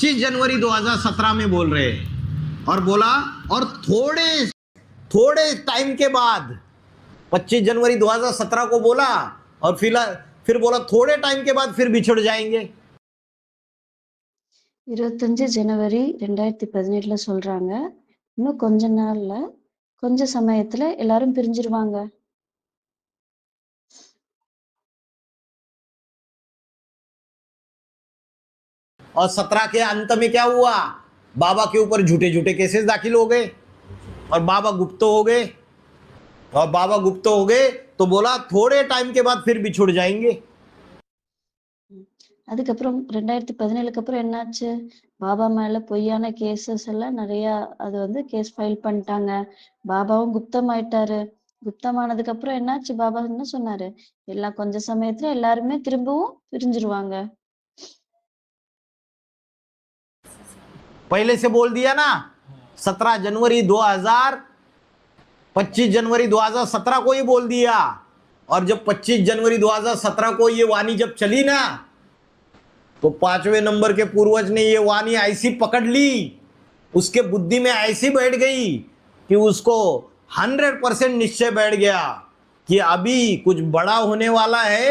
25 जनवरी 2017 में बोल रहे और बोला, और थोड़े थोड़े टाइम के बाद 25 जनवरी 2017 को बोला और फिर बोला थोड़े टाइम के बाद फिर बिछड़ जाएंगे. 25 ஜனவரி 2017ல சொல்றாங்க, இன்னும் கொஞ்ச நாள்ல, கொஞ்ச சமயத்துல எல்லாரும் பிரிஞ்சிருவாங்க. और 17 के अंत में क्या हुआ? बाबा के ऊपर झूठे झूठे केसेस दाखिल हो गए और बाबा गुप्त हो गए. और बाबा गुप्त हो गए तो बोला थोड़े टाइम के बाद फिर बिछुड़ जाएंगे. அதுக்கப்புறம் 2017க்கு அப்புறம் என்னாச்சு? பாபா மேல பொய்யான கேசஸ் எல்லாம் நிறைய அது வந்து கேஸ் ஃபைல் பண்ணிட்டாங்க. பாபாவும் குப்தமாயிட்டாரு. குப்தமானதுக்கு அப்புறம் என்னாச்சு? பாபா என்ன சொன்னாரு? எல்லாம் கொஞ்ச சமயத்துல எல்லாருமே திரும்பவும் பிரிஞ்சிருவாங்க. पहले से बोल दिया ना, 17 जनवरी 2000, 25 जनवरी 2017 को ही बोल दिया. और जब 25 जनवरी 2017 को ये वाणी जब चली ना, तो 5वें नंबर के पूर्वज ने ये वाणी ऐसी पकड़ ली, उसके बुद्धि में ऐसी बैठ गई कि उसको 100% निश्चय बैठ गया कि अभी कुछ बड़ा होने वाला है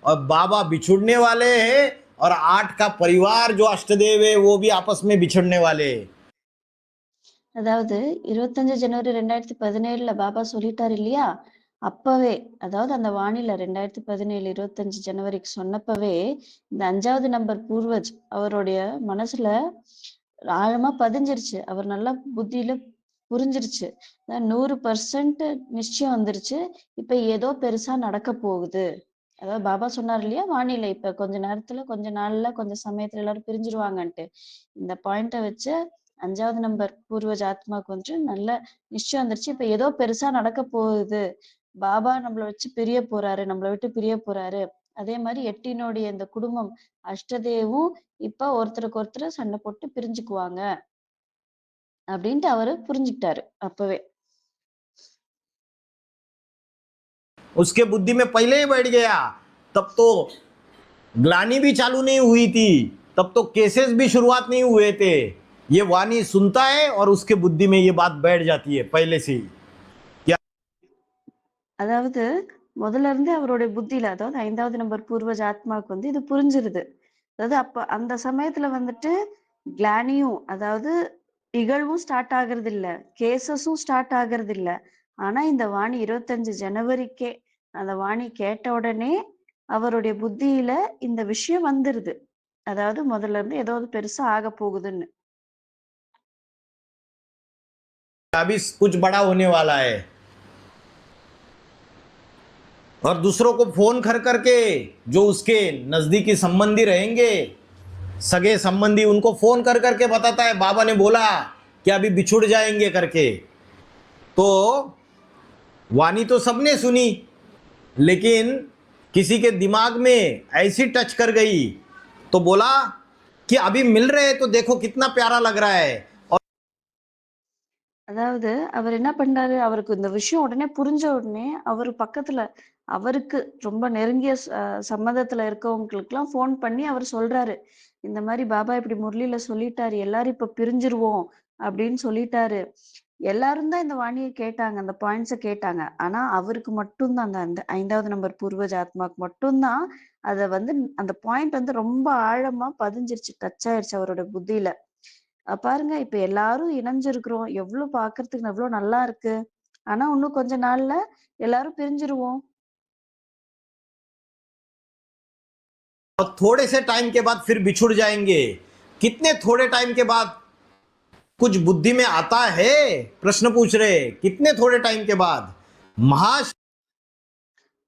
और बाबा बिछुड़ने वाले हैं और 8 का परिवार जो अष्टदेव है वो भी आपस में बिछड़ने वाले हैं. அதாவது 25 ஜனவரி 2017ல பாபா சொல்லிட்டாரு இல்லையா? அப்பவே, அதாவது அந்த வானிலை 2017 25 ஜனவரிக்கு சொன்னப்பவே, இந்த 5வது நம்பர் பூர்வஜ் அவருடைய மனசுல ஆழமா பதிஞ்சிருச்சு. அவர் நல்லா புத்தியில புரிஞ்சிருச்சு. 100% நிச்சயம் வந்துருச்சு. இப்ப ஏதோ பெருசா நடக்க போகுது. அதாவது பாபா சொன்னார் இல்லையா? வானிலை இப்ப கொஞ்ச நேரத்துல, கொஞ்ச நாள்ல, கொஞ்ச சமயத்துல எல்லாரும் பிரிஞ்சிருவாங்கன்ட்டு. இந்த பாயிண்ட வச்சு 5வது நம்பர் பூர்வஜ ஆத்மாவுக்கு வந்துட்டு நல்ல நிச்சயம் வந்துருச்சு. இப்ப ஏதோ பெருசா நடக்க போகுது. பாபா நம்மள வச்சு பிரிய போறாரு, நம்மள விட்டு பிரிய போறாரு. அதே மாதிரி 8னுடைய இந்த குடும்பம் அஷ்டதேவும் இப்ப ஒருத்தருக்கு ஒருத்தர் சண்டை போட்டு பிரிஞ்சுக்குவாங்க அப்படின்ட்டு அவரு புரிஞ்சுக்கிட்டாரு அப்பவே. उसके बुद्धि में पहले ही बैठ गया. तब तो ग्लानी भी चालू नहीं हुई थी, तब तो केसेस भी शुरुआत नहीं हुए थे. ये वाणी सुनता है और उसके बुद्धि में ये बात बैठ जाती है पहले से ही. அதாவது முதல்ல இருந்தே அவருடைய புத்தியில, அதாவது 5வது நம்பர் பூர்வஜ ஆத்மாவுக்கு வந்து இது புரிஞ்சிருது. அதாவது அப்ப அந்த சமயத்துல வந்துட்டு கிளானியும், அதாவது இகழ்வும் ஸ்டார்ட் ஆகுறது இல்ல, கேசஸும் ஸ்டார்ட் ஆகுறது இல்ல. ஆனா இந்த வாணி 25 ஜனவரிக்கே அந்த வாணி கேட்ட உடனே அவருடைய புத்தியில இந்த விஷயம் வந்துருது. அதாவது முதல்ல இருந்து ஏதாவது பெருசா ஆக போகுதுன்னு. अभी कुछ बड़ा होने वाला है. और दूसरों को फोन कर करके जो उसके नजदीकी संबंधी रहेंगे, सगे संबंधी, उनको फोन कर करके बताता है बाबा ने बोला कि अभी बिछुड़ जाएंगे करके. तो वाणी तो सबने सुनी, लेकिन किसी के दिमाग में ऐसी टच कर गई तो बोला कि अभी मिल रहे हैं तो देखो कितना प्यारा लग रहा है. அதாவது அவர் என்ன பண்றாரு? அவருக்கு இந்த விஷயம் உடனே புரிஞ்ச உடனே அவரு பக்கத்துல அவருக்கு ரொம்ப நெருங்கிய சம்மதத்துல இருக்கவங்களுக்கெல்லாம் ஃபோன் பண்ணி அவர் சொல்றாரு. இந்த மாதிரி பாபா இப்படி முரளியில சொல்லிட்டாரு, எல்லாரும் இப்ப பிரிஞ்சிருவோம் அப்படின்னு சொல்லிட்டாரு. எல்லாரும் தான் இந்த வாணியை கேட்டாங்க, அந்த பாயிண்ட்ஸ கேட்டாங்க. ஆனா அவருக்கு மட்டும்தான், அந்த 5வது நம்பர் பூர்வஜ ஆத்மாக்கு மட்டும்தான் அத வந்து அந்த பாயிண்ட் வந்து ரொம்ப ஆழமா பதிஞ்சிருச்சு, டச் ஆயிருச்சு அவரோட புத்தியில. பாருங்க, இப்ப எல்லாரும் இணைஞ்சிருக்கிறோம், எவ்வளவு பாக்குறதுக்கு எவ்வளவு நல்லா இருக்கு. ஆனா இன்னும் கொஞ்ச நாள்ல எல்லாரும் பிரிஞ்சிருவோம். और थोड़े से टाइम के बाद फिर बिछुड़ जाएंगे. कितने थोड़े टाइम के बाद कुछ बुद्धि में आता है? प्रश्न पूछ रहे, कितने थोड़े टाइम के बाद?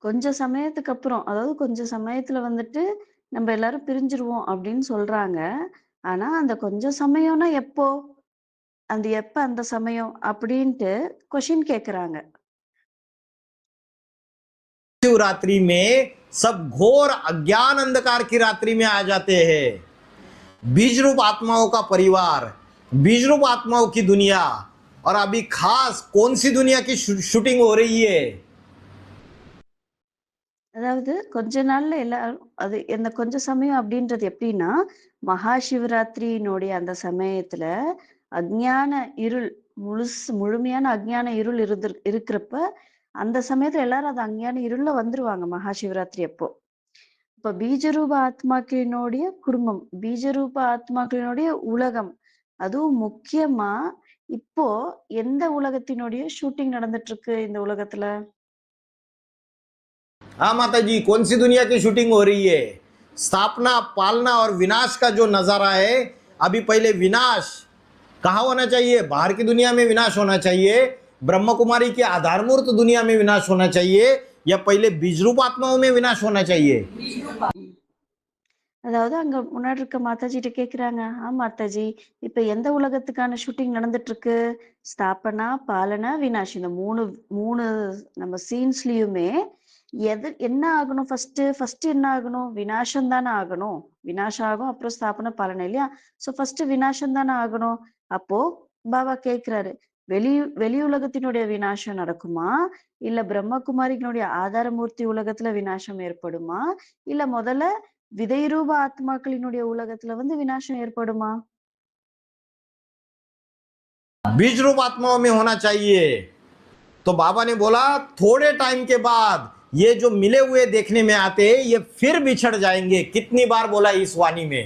கொஞ்ச சமயத்துக்கு அப்புறம், அதாவது கொஞ்ச சமயத்துல வந்துட்டு நம்ம எல்லாரும் பிரிஞ்சிருவோம் அப்படின்னு சொல்றாங்க. ஆனா அந்த கொஞ்ச சமயம்னா எப்போ? அந்த எப்ப அந்த சமயம் அப்படின்ட்டு கொஸ்டின் கேக்குறாங்க. शिवरात्रि में सब घोर अज्ञान अंधकार की रात्रि में आ जाते हैं. बीज रूप आत्माओं का परिवार, बीज रूप आत्माओं की दुनिया. और अभी खास कौन सी दुनिया की शूटिंग हो रही है? அதாவது கொஞ்ச நாள்ல எல்லாரும், அது இந்த கொஞ்ச சமயம் அப்படின்றது எப்படின்னா, மகா சிவராத்திரியினுடைய அந்த சமயத்துல அஞ்ஞான இருள் முழுமையான அஞ்ஞான இருள் இருக்கிறப்ப அந்த சமயத்துல எல்லாரும் அது அஞ்ஞான இருள்ல வந்துருவாங்க மகா சிவராத்திரி அப்போ. இப்ப பீஜரூப ஆத்மாக்களினுடைய குடும்பம், பீஜரூப ஆத்மாக்களினுடைய உலகம், அதுவும் முக்கியமா இப்போ எந்த உலகத்தினுடைய ஷூட்டிங் நடந்துட்டு இருக்கு இந்த உலகத்துல? हाँ माता जी, कौन सी दुनिया की शूटिंग हो रही है? स्थापना, पालना और विनाश का जो नजारा है, अभी पहले विनाश कहाँ होना चाहिए? बाहर की दुनिया में विनाश होना चाहिए, ब्रह्म कुमारी की आधारमूर्त दुनिया में विनाश होना चाहिए, या पहले बीजरूप आत्माओं में विनाश होना चाहिए? அதாவது அங்க முன்னாடி இருக்க மாதாஜிட்ட கேக்குறாங்க, மாதாஜி, இப்ப எந்த உலகத்துக்கான ஷூட்டிங் நடந்துட்டு இருக்கு? ஸ்தாபனா, பாலனா, வினாஷ், இந்த மூணு மூணு நம்ம சீன்ஸ்லயுமே என்ன ஆகணும்? ஃபர்ஸ்ட் என்ன ஆகணும்? வினாசம் தானே ஆகணும். வினாசம் ஆகும், அப்புறம் ஸ்தாபன பாலனை, இல்லையா? சோ ஃபர்ஸ்ட் வினாசம் தானே ஆகணும். அப்போ பாபா கேக்குறாரு, வெளி உலகத்தினுடைய வினாசம் நடக்குமா, இல்ல பிரம்மகுமாரிகளுடைய ஆதாரமூர்த்தி உலகத்துல வினாசம் ஏற்படுமா, இல்ல முதல்ல விதைரூப ஆத்மாக்களினுடைய உலகத்துல வினாசம் ஏற்படுமா? बीज रूप आत्माओं में होना चाहिए। तो बाबा ने बोला थोड़े टाइम के बाद ये जो मिले हुए देखने में आते ये फिर बिछड़ जाएंगे। कितनी बार बोला इस वाणी में?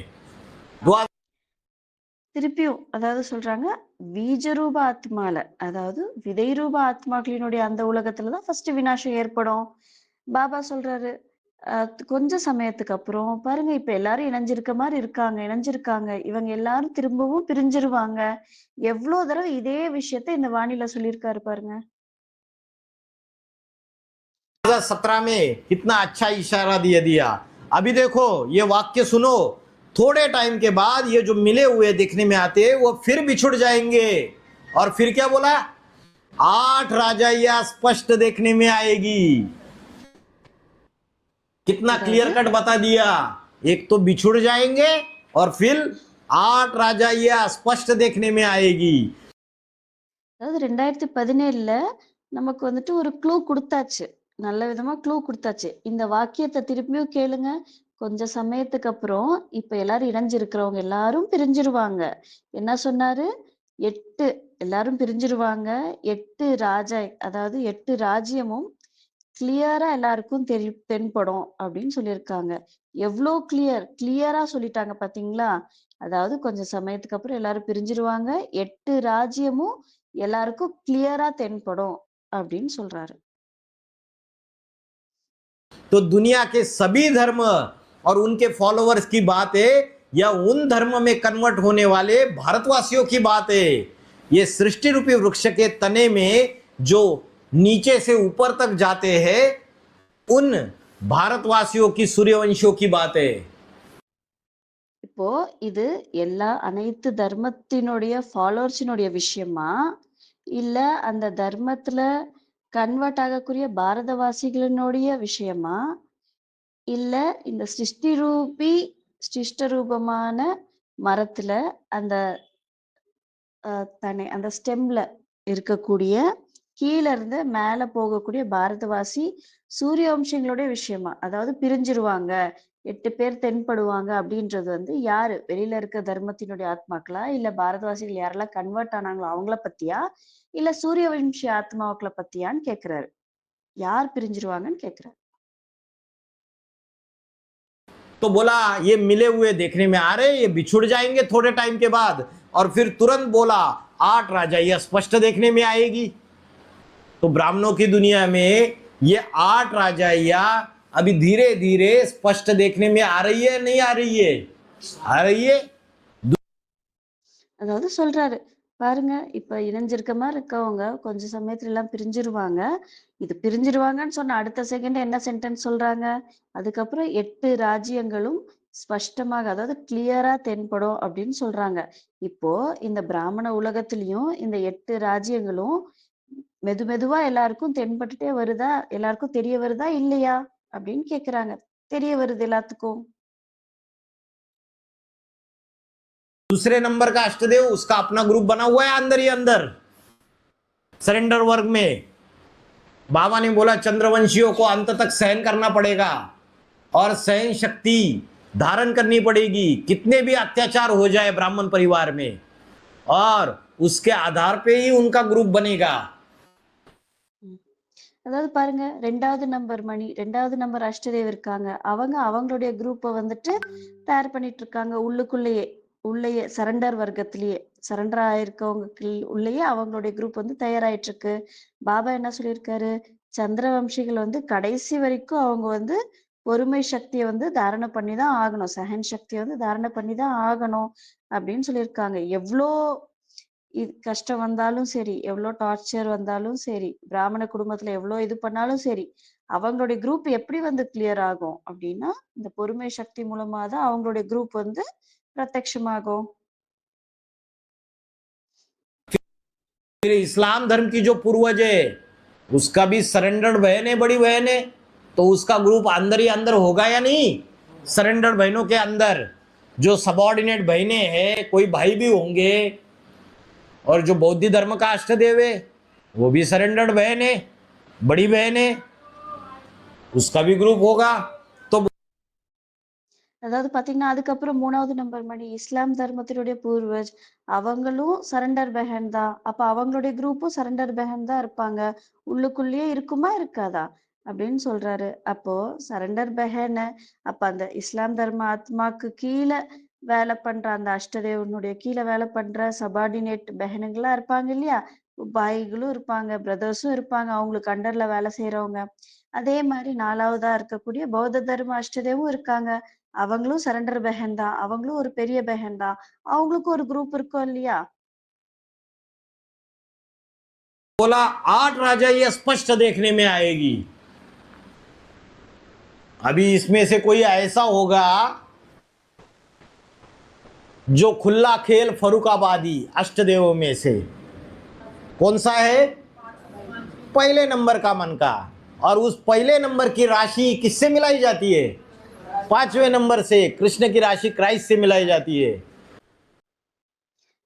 दुआ திருப்பியும் அதாவது சொல்றாங்க, பீஜரூப ஆத்மால, அதாவது விதைரூப ஆத்மாக்களினுடைய அந்த உலகத்துலதான் ஃபர்ஸ்ட் வினாசம் ஏற்படும். பாபா சொல்றாரு, கொஞ்ச சமயத்துக்கு அப்புறம் பாருங்க, இப்ப எல்லாரும் இணைஞ்சிருக்காங்க, இவங்க எல்லாரும் திரும்பவும் பிரிஞ்சிருவாங்க. எவ்வளவு தடவை இதே விஷயத்த இந்த வாணியில சொல்லியிருக்காரு பாருங்க. 2017 में कितना अच्छा इशारा दिया। अभी देखो ये वाक्य सुनो, थोड़े टाइम के बाद ये जो मिले हुए देखने में आते वो फिर बिछुड़ जाएंगे। और फिर क्या बोला? 8 राजाइयां स्पष्ट देखने में आएगी। कितना क्लियर कट बता दिया। एक तो बिछुड़ जाएंगे और फिर 8 राजाइयां स्पष्ट देखने में आएगी। அதாவது 2017ல நமக்கு ஒரு க்ளூ கொடுத்தாச்சு, நல்ல விதமா க்ளூ கொடுத்தாச்சு. இந்த வாக்கியத்தை திருப்பியும் கேளுங்க. கொஞ்ச சமயத்துக்கு அப்புறம் இப்ப எல்லாரும் இணைஞ்சிருக்கிறவங்க எல்லாரும் பிரிஞ்சிருவாங்க. என்ன சொன்னாரு? 8 எல்லாரும் பிரிஞ்சிருவாங்க. 8 ராஜா, அதாவது 8 ராஜ்யமும் கிளியரா எல்லாருக்கும் தென்படும் அப்படின்னு சொல்லியிருக்காங்க. எவ்வளோ கிளியரா சொல்லிட்டாங்க பாத்தீங்களா? அதாவது கொஞ்ச சமயத்துக்கு அப்புறம் எல்லாரும் பிரிஞ்சிருவாங்க, 8 ராஜ்யமும் எல்லாருக்கும் கிளியரா தென்படும் அப்படின்னு சொல்றாரு. तो दुनिया के सभी धर्म और उनके फॉलोअर्स की बात है, या उन धर्म में कन्वर्ट होने वाले भारतवासियों की बात है। ये सृष्टि रूपी वृक्ष के तने में जो नीचे से ऊपर तक जाते हैं, उन भारतवासियों की सूर्यवंशियों की बात है। இப்போ இது அனைத்து தர்மத்தினுடைய ஃபாலோவர்ஸினுடைய விஷயமா, இல்ல அந்த தர்மத்துல கன்வெர்ட் ஆகக்கூடிய பாரதவாசிகளினுடைய விஷயமா, இல்ல இந்த சிருஷ்ட ரூபமான மரத்துல அந்த அந்த ஸ்டெம்ல இருக்கக்கூடிய கீழ இருந்து மேல போகக்கூடிய பாரதவாசி சூரிய வம்சங்களுடைய விஷயமா, அதாவது பிரிஞ்சிருவாங்க, 8 பேர் தென்படுவாங்க அப்படின்றது யாரு? வெளியில இருக்க தர்மத்தினுடைய ஆத்மாக்களா, இல்ல பாரதவாசிகள் யாரெல்லாம் கன்வெர்ட் ஆனாங்களோ அவங்கள பத்தியா, இல்ல சூரிய வம்சி ஆத்மாக்களை பத்தியான்னு கேக்குறாரு. யார் பிரிஞ்சிருவாங்கன்னு கேக்குறாரு. तो बोला ये मिले हुए देखने में आ रहे, ये बिछुड़ जाएंगे थोड़े टाइम के बाद। और फिर तुरंत बोला 8 राजाइयां स्पष्ट देखने में आएगी। तो ब्राह्मणों की दुनिया में ये 8 राजाइयां अभी धीरे धीरे स्पष्ट देखने में आ रही है, नहीं आ रही है? आ रही है। அதாவது சொல்றாரு, பாருங்க, இப்ப இணைஞ்சிருக்க மாதிரி இருக்கவங்க கொஞ்ச சமயத்துல எல்லாம் பிரிஞ்சிருவாங்க. இது பிரிஞ்சிருவாங்கன்னு சொன்ன அடுத்த செகண்ட் என்ன சென்டென்ஸ் சொல்றாங்க? அதுக்கப்புறம் 8 ராஜ்யங்களும் ஸ்பஷ்டமாக, அதாவது கிளியரா தென்படும் அப்படின்னு சொல்றாங்க. இப்போ இந்த பிராமண உலகத்திலயும் இந்த 8 ராஜ்யங்களும் மெதுவா எல்லாருக்கும் தென்பட்டுட்டே வருதா? எல்லாருக்கும் தெரிய வருதா இல்லையா அப்படின்னு கேக்குறாங்க. தெரிய வருது எல்லாத்துக்கும். दूसरे नंबर का अष्टदेव, उसका अपना ग्रुप बना हुआ है अंदर ही अंदर सरेंडर वर्ग में। बाबा ने बोला चंद्रवंशियों को अंत तक सहन करना पड़ेगा, और सहन शक्ति धारण करनी पड़ेगी, कितने भी अत्याचार हो जाए ब्राह्मण परिवार में, और उसके आधार पे ही उनका ग्रुप बनेगा। அதாவது பாருங்க 2வது நம்பர் மணி 2வது நம்பர் அஷ்டதேவ் இருக்காங்க. அவங்களுடைய குரூப்பை வந்துட்டு தயார் பண்ணிட்டு இருக்காங்க உள்ளேயே சரண்டர் வர்க்கத்திலேயே சரண்டர் ஆயிருக்கவங்க உள்ளேயே அவங்களுடைய குரூப் வந்து தயாராயிட்டு இருக்கு. பாபா என்ன சொல்லியிருக்காரு, சந்திரவம்சிகள் வந்து கடைசி வரைக்கும் அவங்க வந்து பொறுமை சக்தியை வந்து தாரணை பண்ணி தான் ஆகணும், சஹன் சக்தியை வந்து தாரணை பண்ணி தான் ஆகணும் அப்படின்னு சொல்லியிருக்காங்க. எவ்வளோ கஷ்டம் வந்தாலும் சரி, எவ்வளோ டார்ச்சர் வந்தாலும் சரி, பிராமண குடும்பத்துல எவ்வளோ இது பண்ணாலும் சரி, அவங்களுடைய குரூப் எப்படி வந்து கிளியர் ஆகும் அப்படின்னா, இந்த பொறுமை சக்தி மூலமா தான் அவங்களுடைய குரூப் வந்து பிரத்யட்சமாகும். फिर इस्लाम धर्म की जो पूर्वज है उसका भी सरेंडर्ड बहन है, बड़ी बहन है, तो उसका ग्रुप अंदर ही अंदर होगा या नहीं? सरेंडर्ड बहनों के अंदर जो सबऑर्डिनेट बहनें हैं, कोई भाई भी होंगे, और जो बौद्ध धर्म का अष्टदेव है वो भी सरेंडर्ड बहन है, बड़ी बहन है, उसका भी ग्रुप होगा। तो அதாவது பாத்தீங்கன்னா அதுக்கப்புறம் 3வது நம்பர் மணி இஸ்லாம் தர்மத்தினுடைய பூர்வஜ் அவங்களும் சரண்டர் பெஹன் தான். அப்ப அவங்களுடைய குரூப்பும் சரண்டர் பெஹன் தான் இருப்பாங்க. உள்ளுக்குள்ளேயே இருக்குமா இருக்காதா அப்படின்னு சொல்றாரு. அப்போ சரண்டர் பெஹன், அப்ப அந்த இஸ்லாம் தர்ம ஆத்மாக்கு கீழே வேலை பண்ற அந்த அஷ்டதேவனுடைய கீழே வேலை பண்ற சபார்டினேட் பெஹனுங்களா இருப்பாங்க இல்லையா, பாய்களும் இருப்பாங்க, பிரதர்ஸும் இருப்பாங்க, அவங்களுக்கு அண்டர்ல வேலை செய்யறவங்க. அதே மாதிரி 4வதா இருக்கக்கூடிய பௌத்த தர்ம அஷ்டதேவும் இருக்காங்க. அவங்களும் சரண்டர் பெஹன் தான், அவங்களும் ஒரு பெரிய பெஹன் தான், அவங்களுக்கும் ஒரு குரூப் இருக்கும் இல்லையா? बोला 8 राजा ये स्पष्ट देखने में आएगी। अभी इसमें से कोई ऐसा होगा जो खुला खेल फरुखाबादी अष्टदेवों में से कौन सा है? पहले नंबर का मन का। और उस पहले नंबर की राशि किससे मिलाई जाती है? 5वें नंबर से। कृष्ण की राशि क्राइस्ट से मिलाई जाती है।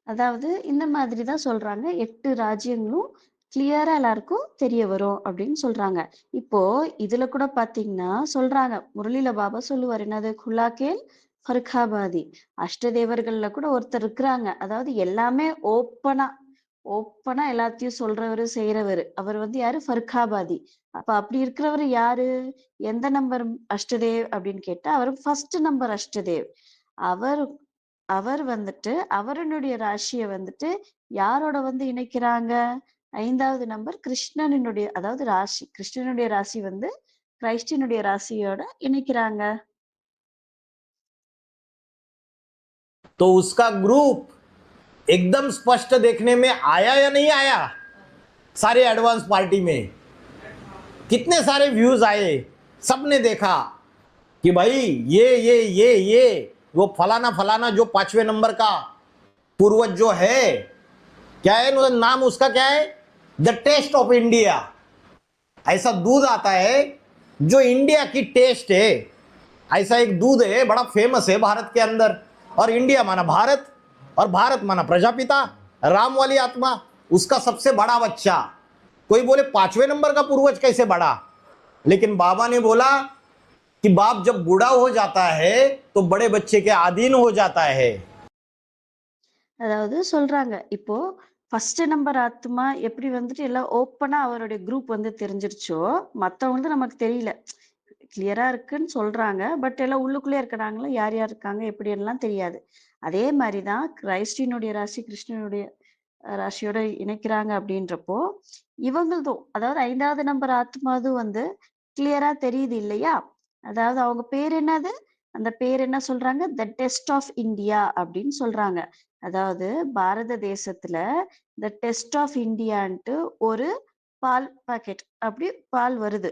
அதாவது இந்த மாதிரி தான் சொல்றாங்க. 8 ராஜ்யங்களும் கிளியரா எல்லாருக்கும் தெரிய வரும் அப்படின்னு சொல்றாங்க. இப்போ இதுல கூட பாத்தீங்கன்னா சொல்றாங்க, முரளில பாபா சொல்லுவார் என்னது, குலாக்கேல் ஃபர்காபாதி அஷ்டதேவர்கள்ல கூட ஒருத்தர் இருக்கிறாங்க. அதாவது எல்லாமே ஓப்பனா ஓப்பனா எல்லாத்தையும் சொல்றவரு செய்யறவரு. அவர் வந்து யாரு, ஃபர்காபாதி. அப்ப அப்படி இருக்கிறவரு யாரு, எந்த நம்பர் அஷ்டதேவ் அப்படின்னு கேட்டா அவர் ஃபர்ஸ்ட் நம்பர் அஷ்டதேவ். அவர் அவர் வந்துட்டு அவருடைய ராசியை வந்துட்டு யாரோட வந்து இணைக்கிறாங்க, 5வது நம்பர் கிருஷ்ணனுடைய, அதாவது ராசி கிருஷ்ணனுடைய ராசி வந்து கிரைஸ்டினுடைய ராசியோட இணைக்கிறாங்க. तो उसका ग्रुप एकदम स्पष्ट देखने में आया या नहीं आया? सारे एडवांस पार्टी में कितने सारे व्यूज आए, सबने देखा कि भाई ये वो फलाना फलाना जो 5वें नंबर का पूर्वज जो है, क्या है नाम उसका, क्या है, द टेस्ट ऑफ इंडिया। ऐसा दूध आता है जो इंडिया की टेस्ट है। ऐसा एक दूध है, बड़ा फेमस है भारत के अंदर, और इंडिया माना भारत, और भारत माना प्रजापिता, राम वाली आत्मा, उसका सबसे बड़ा बच्चा। कोई बोले 5वें नंबर का पूर्वज कैसे बड़ा? लेकिन बाबा ने बोला कि बाप जब बूढ़ा हो जाता है तो बड़े बच्चे के अधीन हो जाता है। அதாவது சொல்றாங்க, இப்போ ஃபர்ஸ்ட் நம்பர் ஆத்மா எப்படி வந்துட்டு எல்லாம் ஓப்பனா அவருடைய குரூப் வந்து தெரிஞ்சிருச்சோ, மத்தவங்க வந்து நமக்கு தெரியல, கிளியரா இருக்குன்னு சொல்றாங்க. பட் எல்லாம் உள்ளுக்குள்ளே இருக்கிறாங்களா, யார் யார் இருக்காங்க எப்படி எல்லாம் தெரியாது. அதே மாதிரிதான் கிரைஸ்டினுடைய ராசி கிருஷ்ணனுடைய ராசியோட இணைக்கிறாங்க அப்படின்றப்போ இவங்களதும், அதாவது 5வது நம்பர் ஆத்மாதும் வந்து கிளியரா தெரியுது இல்லையா? அதாவது அவங்க பேர் என்னது, அந்த பேர் என்ன சொல்றாங்க, த டெஸ்ட் ஆஃப் இந்தியா அப்படின்னு சொல்றாங்க. அதாவது பாரத தேசத்துல த டெஸ்ட் ஆஃப் இந்தியான்ட்டு ஒரு பால் பாக்கெட் அப்படி பால் வருது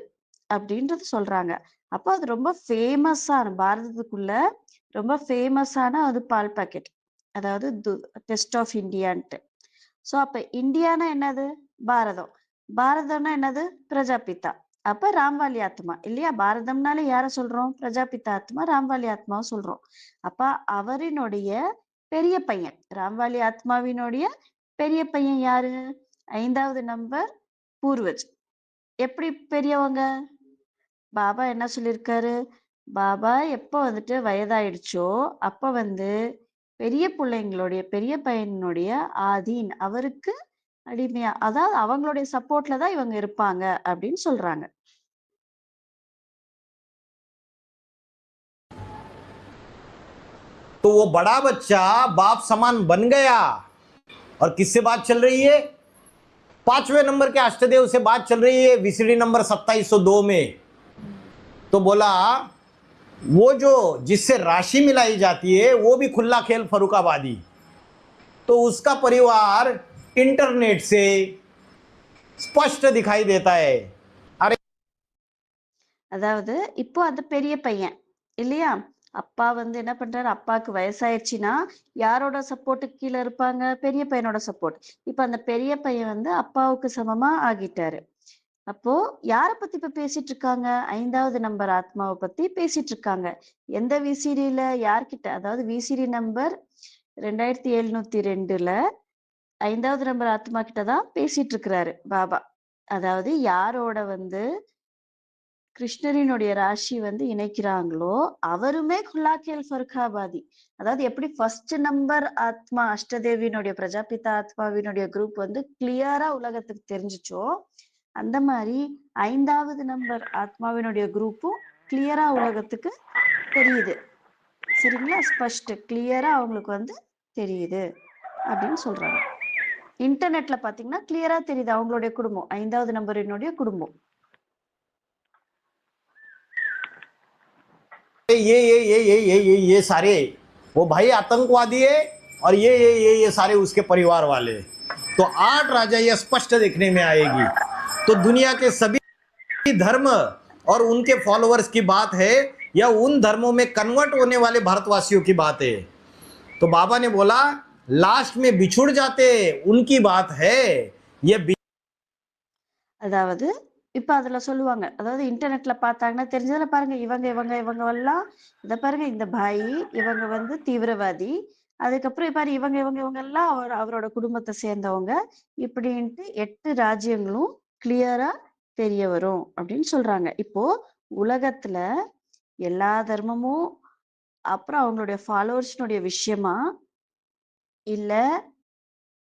அப்படின்றது சொல்றாங்க. அப்போ அது ரொம்ப ஃபேமஸான, பாரதத்துக்குள்ள ரொம்ப ஃபேமஸான அது பால் பாக்கெட், அதாவது டெஸ்ட் ஆஃப் இந்தியான்ட்டு. சோ அப்ப இந்தியானா என்னது, பாரதம். பாரதம்னா என்னது, பிரஜாபிதா. அப்ப ராம்வாலி ஆத்மா இல்லையா, பாரதம்னாலே யார சொல்றோம், பிரஜாபிதா ஆத்மா, ராம்வாலி ஆத்மாவை சொல்றோம். அப்ப அவரினுடைய பெரிய பையன், ராம்வாலி ஆத்மாவினுடைய பெரிய பையன் யாரு, 5வது நம்பர் பூர்வஜ். எப்படி பெரியவங்க, பாபா என்ன சொல்லியிருக்காரு, பாபா எப்ப வந்துட்டு வயதாயிடுச்சோ அப்ப வந்து பெரிய பிள்ளைங்களுடைய பெரிய பையனுடைய ஆதீன் அவருக்கு அடிமையா, அதாவது அவங்களுடைய சப்போர்ட்ல தான் இவங்க இருப்பாங்க அப்படின்னு சொல்றாங்க. तो वो बड़ा बच्चा बाप समान बन गया। और किससे बात चल रही है? 5वें नंबर के अष्टदेव से बात चल रही है वीसीडी नंबर 2702 में। तो बोला वो जो जिससे राशि मिलाई जाती है वो भी खुला खेल फरुखाबादी, तो उसका परिवार इंटरनेट से स्पष्ट दिखाई देता है। अरे அதாவது இப்போ அந்த பெரிய பையன் இல்லையா, அப்பா வந்து என்ன பண்றாரு, அப்பாவுக்கு வயசாயிடுச்சுன்னா யாரோட சப்போர்ட்டுக்கு கீழே இருப்பாங்க, பெரிய பையனோட சப்போர்ட். இப்ப அந்த பெரிய பையன் வந்து அப்பாவுக்கு சமமா ஆகிட்டாரு. அப்போ யார பத்தி இப்ப பேசிட்டு இருக்காங்க? 5வது நம்பர் ஆத்மாவ பத்தி பேசிட்டு இருக்காங்க. எந்த விசிடில யார்கிட்ட? அதாவது விசிடி நம்பர் 2702ல 5வது நம்பர் ஆத்மா கிட்ட தான் பேசிட்டு இருக்கிறாரு பாபா. அதாவது யாரோட வந்து கிருஷ்ணரினுடைய ராசி வந்து இணைக்கிறாங்களோ அவருமே குல்லாக்கேல் ஃபர்காபாதி. அதாவது எப்படி ஃபர்ஸ்ட் நம்பர் ஆத்மா அஷ்டதேவியினுடைய பிரஜாபிதா ஆத்மாவினுடைய குரூப் வந்து கிளியரா உலகத்துக்கு தெரிஞ்சுச்சோ, அந்த மாதிரி 5வது நம்பர் ஆத்மாவினுடைய குரூப்பும் கிளியரா உலகத்துக்கு தெரியுது. சரிங்களா? ஸ்பஷ்ட் கிளியரா அவங்களுக்கு வந்து தெரியுது அப்படின்னு சொல்றாங்க. இன்டர்நெட்ல பாத்தீங்கன்னா கிளியரா தெரியுது அவங்களுடைய குடும்பம், 5வது நம்பரினுடைய குடும்பம். ये सारे वो भाई आतंकवादी है, और ये सारे उसके परिवार वाले। तो 8 राजा ये स्पष्ट देखने में आएगी। तो दुनिया के सभी धर्म और उनके फॉलोअर्स की बात है, या उन धर्मों में कन्वर्ट होने वाले भारतवासियों की बात है। तो बाबा ने बोला लास्ट में बिछुड़ जाते, उनकी बात है। ये அதாவது இப்ப அதுல சொல்லுவாங்க. அதாவது இன்டர்நெட்ல பார்த்தாங்கன்னா தெரிஞ்சதுல பாருங்க இவங்க எல்லாம் இத பாருங்க இந்த பாய் இவங்க வந்து தீவிரவாதி. அதுக்கப்புறம் பாரு இவங்க எல்லாம் அவரோட குடும்பத்தை சேர்ந்தவங்க. இப்படின்ட்டு 8 ராஜ்யங்களும் கிளியரா தெரிய வரும் அப்படின்னு சொல்றாங்க. இப்போ உலகத்துல எல்லா தர்மமும் அப்புறம் அவங்களுடைய ஃபாலோவர்ஸ்னுடைய விஷயமா இல்ல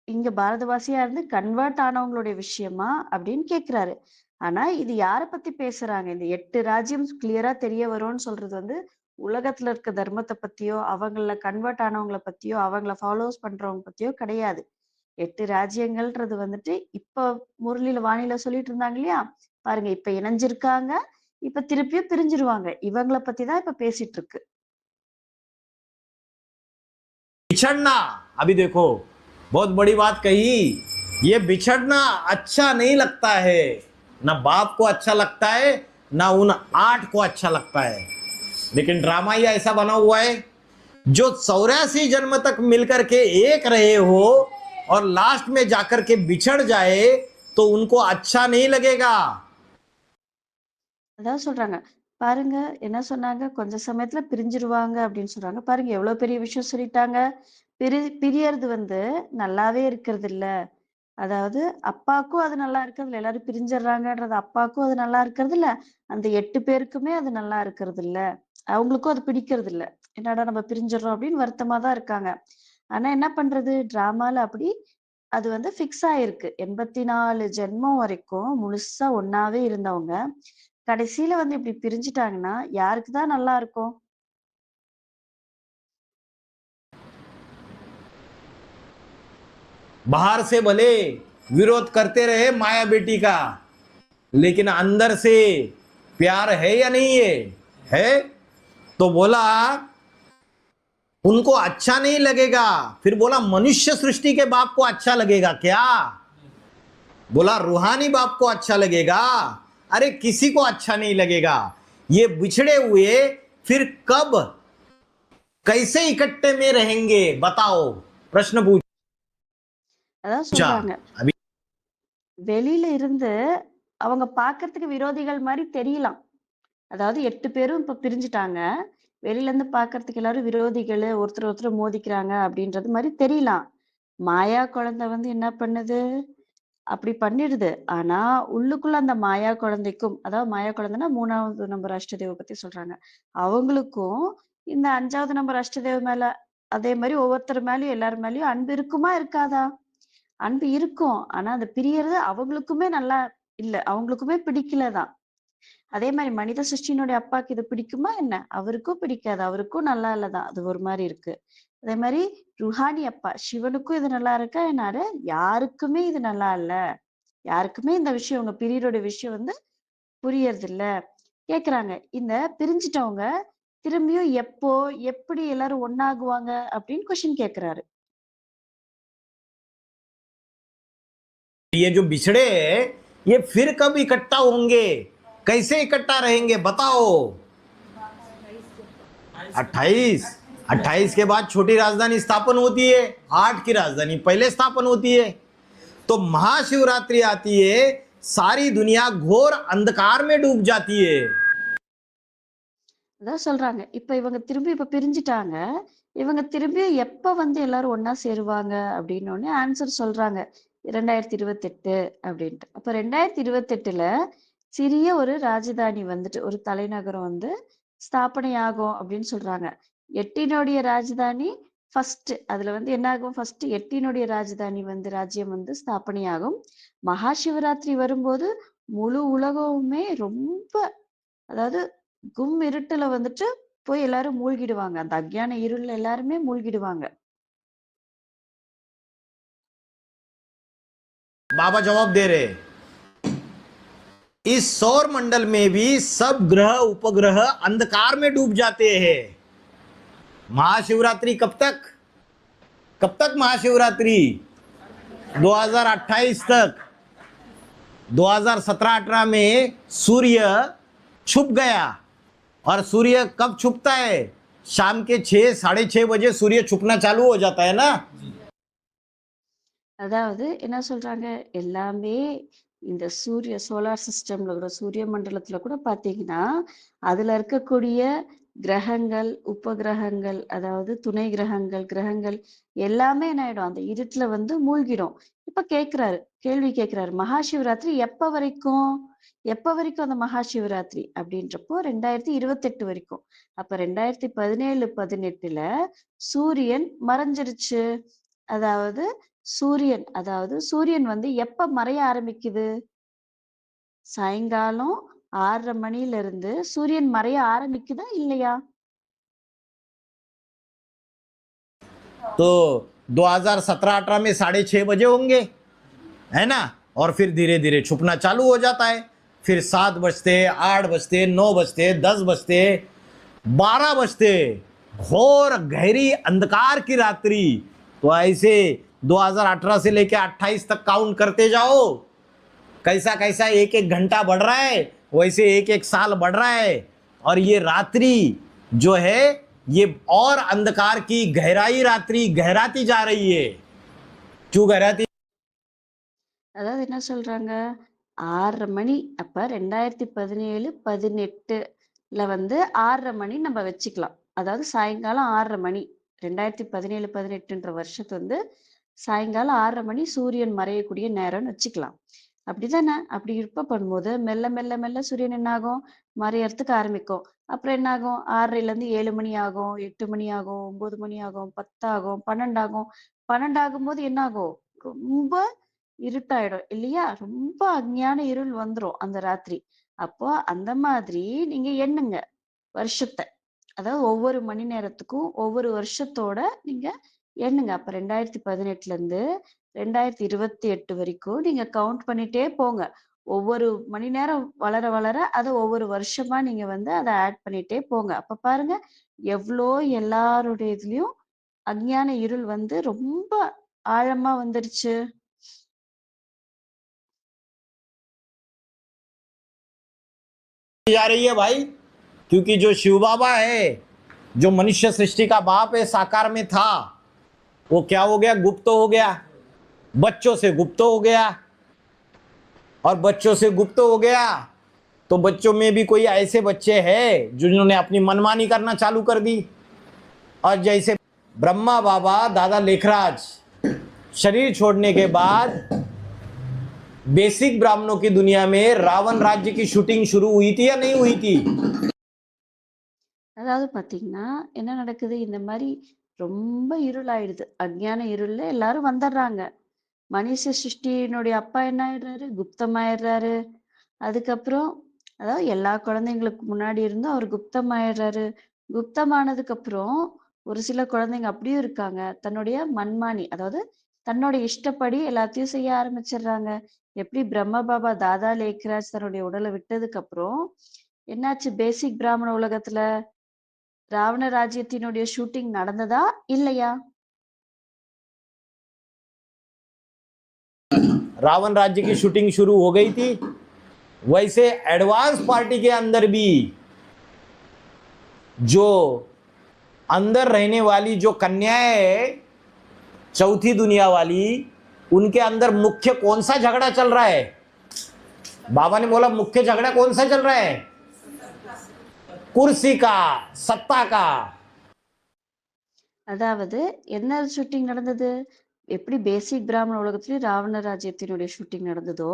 இங்க பாரதவாசியா இருந்து கன்வெர்ட் ஆனவங்களுடைய விஷயமா அப்படின்னு கேக்குறாரு. ஆனா இது யார பத்தி பேசுறாங்க? இந்த 8 ராஜ்யம் கிளியரா தெரிய வரும்னு சொல்றது வந்து உலகத்துல இருக்க தர்மத்த பத்தியோ, அவங்கள கன்வெர்ட் ஆனவங்கள பத்தியோ, அவங்கள ஃபாலோஸ் பண்றவங்க பத்தியோ கிடையாது. 8 ராஜ்யங்கள்ன்றது வந்துட்டு இப்ப முரளில வாணில சொல்லிட்டு இருந்தாங்க இல்லையா? பாருங்க இப்ப இணைஞ்சிருக்காங்க. இப்ப திருப்பியும் பிரிஞ்சிருவாங்க. இவங்கள பத்தி தான் இப்ப பேசிட்டு இருக்கு. बिछड़ना, अभी देखो बहुत बड़ी बात कही। ये बिछड़ना अच्छा नहीं लगता है, ना बाप को अच्छा लगता है, ना उन 8 को अच्छा लगता है। लेकिन ड्रामा ही ऐसा बना हुआ है, जो 84 जन्म तक मिलकर के एक रहे हो और लास्ट में जाकर के बिछड़ जाए तो उनको अच्छा नहीं लगेगा। அதான் சொல்றாங்க. பாருங்க என்ன சொன்னாங்க, கொஞ்ச சமயத்துல பிரிஞ்சிருவாங்க அப்படின்னு சொல்றாங்க. பாருங்க எவ்வளவு பெரிய விஷயம் சொல்லிட்டாங்க. பிரியறது வந்து நல்லாவே இருக்கிறது இல்ல. அதாவது அப்பாக்கும் அது நல்லா இருக்கிறது இல்ல. எல்லாரும் பிரிஞ்சிடுறாங்கன்றது அப்பாக்கும் அது நல்லா இருக்கிறது இல்ல. அந்த 8 பேருக்குமே அது நல்லா இருக்கிறது இல்ல. அவங்களுக்கும் அது பிடிக்கிறது இல்ல. என்னடா நம்ம பிரிஞ்சிடுறோம் அப்படின்னு வருத்தமா தான் இருக்காங்க. ஆனா என்ன பண்றது, டிராமால அப்படி அது வந்து ஃபிக்ஸ் ஆயிருக்கு. 84 ஜென்மம் வரைக்கும் முழுசா ஒண்ணாவே இருந்தவங்க கடைசியில வந்து இப்படி பிரிஞ்சுட்டாங்கன்னா யாருக்கு தான் நல்லா இருக்கும்? बाहर से भले विरोध करते रहे माया बेटी का, लेकिन अंदर से प्यार है या नहीं है? तो बोला उनको अच्छा नहीं लगेगा। फिर बोला मनुष्य सृष्टि के बाप को अच्छा लगेगा क्या? बोला रूहानी बाप को अच्छा लगेगा? अरे किसी को अच्छा नहीं लगेगा। ये बिछड़े हुए फिर कब कैसे इकट्ठे में रहेंगे बताओ? प्रश्न அதான் पूछा। சொல்றாங்க. अभी வெளியில இருந்து அவங்க பார்க்கறதுக்கு விரோதிகள் மாரி தெரியலாம். அதாவது 8 பேரும் இப்ப பிரிஞ்சுட்டாங்க. வெளியில இருந்து பார்க்கறதுக்கு எல்லாரும் விரோதிகளு, ஒருத்தர் ஒருத்தர் மோதிக்கிறாங்க அப்படின்றது மாரி தெரியலாம். மாயா குழந்தை வந்து என்ன பண்ணுது? அப்படி பண்ணிடுது. ஆனா, உள்ளுக்குள்ள அந்த மாயா குழந்தைக்கும், அதாவது மாயா குழந்தைன்னா 3வது நம்பர் அஷ்டதேவ பத்தி சொல்றாங்க. அவங்களுக்கும் இந்த 5வது நம்பர் அஷ்டதேவ மேல, அதே மாரி ஒவ்வொருத்தர் மேலயும் எல்லார் மேலயும் அன்பு இருக்குமா? இருக்காதா? அன்பு இருக்கும். ஆனா, அது பிரியறது அவங்களுக்குமே நல்லா இல்ல. அவங்களுக்குமே பிடிக்கல தான். அதே மாரி மனித சிருஷ்டியினுடைய அப்பாக்கு இது பிடிக்குமா என்ன? அவருக்கும் பிடிக்காது. அவருக்கும் நல்லா இல்ல தான். அது ஒரு மாரி இருக்கு. அதே மாரி ருஹானி அப்பா, சிவனுக்கும் இது நல்லா இருக்கா என்னாரு? யாருக்குமே இது நல்லா இல்ல. யாருக்குமே இந்த விஷயம் உங்க பீரியடோட விஷயம் வந்து புரியறதில்ல. கேட்கறாங்க. இந்த பிரிஞ்சுட்டவங்க திரும்பியும் எப்போ, எப்படி எல்லாரும் ஒண்ணாகுவாங்க? அப்படின்னு கொஸ்டின் கேட்கறாரு. ये जो बिछड़े ये फिर कब इकट्ठा होंगे, कैसे इकट्ठा रहेंगे बताओ। 28 28 के बाद छोटी राजधानी स्थापन होती है, 8 की राजधानी पहले स्थापन होती है। तो महाशिवरात्रि आती है, सारी दुनिया घोर अंधकार में डूब जाती है। அதான் சொல்றாங்க. இப்ப பிரிஞ்சுட்டாங்க. இவங்க திரும்பியும் எப்ப வந்து எல்லாரும் ஒண்ணா சேருவாங்க அப்படின்னோனே ஆன்சர் சொல்றாங்க. 2028 அப்படின்ட்டு. அப்ப 2028ல சிறிய ஒரு ராஜதானி வந்துட்டு, ஒரு தலைநகரம் வந்து ஸ்தாபனை ஆகும் அப்படின்னு சொல்றாங்க. 8னுடைய ராஜதானி ஃபர்ஸ்ட். அதுல வந்து என்ன ஆகும்? ஃபர்ஸ்ட் 8னுடைய ராஜதானி வந்து ராஜ்யம் வந்து ஸ்தாபனை ஆகும். மகா சிவராத்திரி வரும்போது முழு உலகமுமே ரொம்ப, அதாவது கும் இருட்டுல வந்துட்டு போய் எல்லாரும் மூழ்கிடுவாங்க. அந்த அஞ்ஞான இருள்ல எல்லாருமே மூழ்கிடுவாங்க. बाबा जवाब दे रहे, इस सौर मंडल में भी सब ग्रह उपग्रह अंधकार में डूब जाते हैं। महाशिवरात्रि कब तक? कब तक महाशिवरात्रि? 2028 तक। 2017-18 में सूर्य छुप गया। और सूर्य कब छुपता है? शाम के 6 साढ़े 6 बजे सूर्य छुपना चालू हो जाता है ना। அதாவது என்ன சொல்றாங்க? எல்லாமே இந்த சோலார் சிஸ்டம்ல கூட, சூரிய மண்டலத்துல கூட பார்த்தீங்கன்னா, அதுல இருக்கக்கூடிய கிரகங்கள், உபகிரகங்கள், அதாவது துணை கிரகங்கள், கிரகங்கள் எல்லாமே என்ன ஆயிடும்? அந்த இருட்டுல வந்து மூழ்கிடும். இப்ப கேள்வி கேட்கிறாரு. மகா சிவராத்திரி எப்ப வரைக்கும்? எப்ப வரைக்கும் அந்த மகா சிவராத்திரி? அப்படின்றப்போ 2028 வரைக்கும். அப்ப 2017, 18ல சூரியன் மறைஞ்சிருச்சு. அதாவது சூரியன் வந்து எப்ப மறைய ஆரம்பிக்குது? சாயங்காலம் 6:30 மணியில இருந்து சூரியன் மறைய ஆரம்பிக்குதா? இல்லையா? तो 2017-18 में 6:30 बजे होंगे, है ना। और फिर धीरे धीरे छुपना चालू हो जाता है। फिर 7 बजते, 8 बजते, 9 बजते, 10 बजते, 12 बजते, घोर गहरी अंधकार की रात्रि। तो ऐसे 2018 से लेके 28 तक काउंट करते जाओ। कैसा कैसा एक एक घंटा बढ़ रहा है, वैसे एक एक साल बढ़ रहा है। और ये रात्रि जो है ये और अंधकार की गहराई रात्रि गहराती जा रही है। क्यों गहराती? அதாவது என்ன சொல்றாங்க? 6:30 மணி. அப்ப 2017, 18ல வந்து 6:30 மணி நம்ம வச்சுக்கலாம். அதாவது சாயங்காலம் 6:30 மணி. 2017, 18ன்ற வருஷத்து வந்து சாயங்காலம் 6:30 மணி சூரியன் மறையக்கூடிய நேரம்னு வச்சுக்கலாம். அப்படிதானே? அப்படி பண்ணும்போது மெல்ல மெல்ல மெல்ல சூரியன் என்ன ஆகும்? மறையறதுக்கு ஆரம்பிக்கும். அப்புறம் என்ன ஆகும்? 6:30லேருந்து 7 மணி ஆகும், 8 மணி ஆகும், 9 மணி ஆகும், 10 ஆகும், 12 ஆகும். 12 ஆகும்போது என்ன ஆகும்? ரொம்ப இருட்டாயிடும் இல்லையா? ரொம்ப அஞ்ஞான இருள் வந்துரும் அந்த ராத்திரி. அப்போ அந்த மாதிரி நீங்க எண்ணுங்க வருஷத்த. அதாவது ஒவ்வொரு மணி நேரத்துக்கும் ஒவ்வொரு வருஷத்தோட நீங்க எண்ணுங்க. அப்ப 2018லேருந்து 2028 வரைக்கும் நீங்க கவுண்ட் பண்ணிட்டே போங்க. ஒவ்வொரு மணி நேரம் வளர வளர அத ஒவ்வொரு வருஷமா நீங்க வந்து அத ஆட் பண்ணிட்டே போங்க. அப்ப பாருங்க எவ்ளோ எல்லாருடைய இதுலயும் அஞ்ஞான இருள் வந்து ரொம்ப ஆழமா வந்துருச்சு. जा रही है भाई, क्योंकि जो शिव बाबा है, जो मनुष्य सृष्टि का बाप है, साकार में था, वो क्या हो गया? गुप्त हो गया। बच्चों से गुप्त हो गया। और बच्चों से गुप्त हो गया तो बच्चों में भी कोई ऐसे बच्चे हैं जिन्होंने अपनी मनमानी करना चालू कर दी। और जैसे ब्रह्मा बाबा दादा लेखराज शरीर छोड़ने के बाद बेसिक ब्राह्मणों की दुनिया में रावण राज्य की शूटिंग शुरू हुई थी या नहीं हुई थी? அதாவது பார்த்தீங்கன்னா, என்ன நடக்குது? இந்த மாரி ரொம்ப இருளாயிடுது. அஞ்ஞான இருள்ல எல்லாரும் வந்துர்றாங்க. மனிஷ சிருஷ்டியினுடைய அப்பா என்ன ஆயிடுறாரு? குப்தமாயிடுறாரு. அதுக்கப்புறம் அதாவது எல்லா குழந்தைங்களுக்கு முன்னாடி இருந்தும் அவர் குப்தமாயிடுறாரு. குப்தமானதுக்கப்புறம் ஒரு சில குழந்தைங்க அப்படியும் இருக்காங்க. தன்னுடைய மன்மானி அதாவது தன்னோட இஷ்டப்படி எல்லாத்தையும் செய்ய ஆரம்பிச்சுடுறாங்க. எப்படி பிரம்ம பாபா தாதா லேக்ராஜ் தன்னுடைய உடல விட்டதுக்கப்புறம், என்னாச்சு பேசிக் பிராமண உலகத்துல? ராவண ராஜ்யத்தினுடைய ஷூட்டிங் நடந்ததா? இல்லையா? रावण राज्य की शूटिंग शुरू हो गई थी। वैसे एडवांस पार्टी के अंदर भी जो अंदर रहने वाली जो कन्याएं है, चौथी दुनिया वाली, उनके अंदर मुख्य कौन सा झगड़ा चल रहा है? बाबा ने बोला मुख्य झगड़ा कौन सा चल रहा है? कुर्सी का, सत्ता का। அதாவது என்ன ஷூட்டிங் நடந்தது? எப்படி பேசிக் பிராமண உலகத்திலயும் ராவண ராஜ்யத்தினுடைய ஷூட்டிங் நடந்ததோ,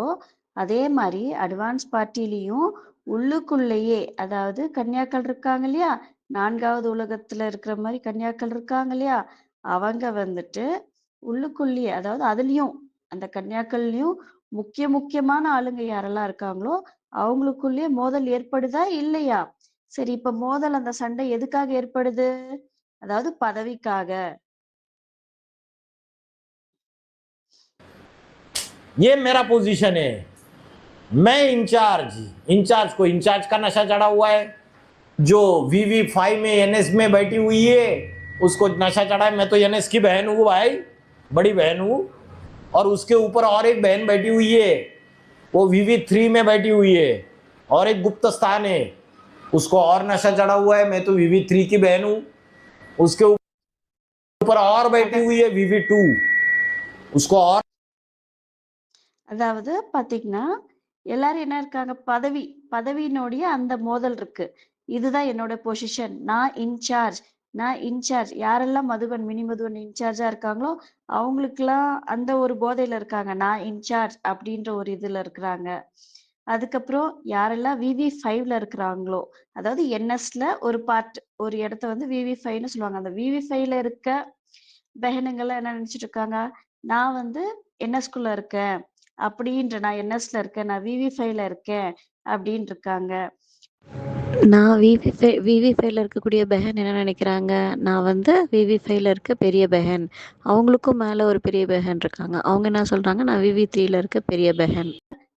அதே மாரி அட்வான்ஸ் பார்ட்டிலயும் உள்ளுக்குள்ளேயே அதாவது கன்யாக்கள் இருக்காங்க இல்லையா? 4வது உலகத்துல இருக்கிற மாரி கன்யாக்கள் இருக்காங்க இல்லையா? அவங்க வந்துட்டு உள்ளுக்குள்ளேயே அதாவது அதுலயும் அந்த கன்யாக்கள்லயும் முக்கியமான ஆளுங்க யாரெல்லாம் இருக்காங்களோ, அவங்களுக்குள்ளயே மோதல் ஏற்படுதா? இல்லையா? சரி இப்ப மோதல் அந்த சண்டை எதுக்காக ஏற்படுது? அதாவது பதவிக்காக. ये मेरा पोजीशन है, मैं इंचार्ज। इंचार्ज को इंचार्ज का नशा चढ़ा हुआ है। जो VV5 में एनएस में बैठी हुई है उसको नशा चढ़ा है। मैं तो एनएस की बहन हूँ भाई, बड़ी बहन हूँ। और उसके ऊपर और एक बहन बैठी हुई है, वो VV3 में बैठी हुई है। और एक गुप्त स्थान है, उसको और नशा चढ़ा हुआ है। मैं तो VV3 की बहन हूँ। उसके ऊपर और बैठी हुई है VV2, उसको और। அதாவது பாத்தீங்கன்னா, எல்லாரும் என்ன இருக்காங்க? பதவியினுடைய அந்த மோதல் இருக்கு. இதுதான் என்னோட பொசிஷன். நான் இன்சார்ஜ். யாரெல்லாம் மினி மதுவன் இன்சார்ஜா இருக்காங்களோ, அவங்களுக்கெல்லாம் அந்த ஒரு போதையில இருக்காங்க. நான் இன்சார்ஜ் அப்படின்ற ஒரு இதுல இருக்கிறாங்க. அதுக்கப்புறம் யாரெல்லாம் VV5ல இருக்கிறாங்களோ, அதாவது என்எஸ்ல ஒரு பார்ட், ஒரு இடத்த வந்து VV5ன்னு சொல்லுவாங்க. அந்த VV5ல இருக்க பெஹனுங்கலாம் என்ன நினைச்சிட்டு இருக்காங்க? நான் வந்து என்எஸ்குள்ள இருக்கேன். நான் என்எஸ்ல இருக்கேன். நான் VV5ல இருக்கேன் அப்படின்னு இருக்காங்க. நான் விவி5ல இருக்கக்கூடிய பெஹன் என்ன நினைக்கிறாங்க, நான் வந்து விவி5ல இருக்க பெரிய பெஹன். அவங்களுக்கும் மேலே ஒரு பெரிய பெஹன் இருக்காங்க. அவங்க என்ன சொல்கிறாங்க, நான் விவி3ல இருக்க பெரிய பெஹன்.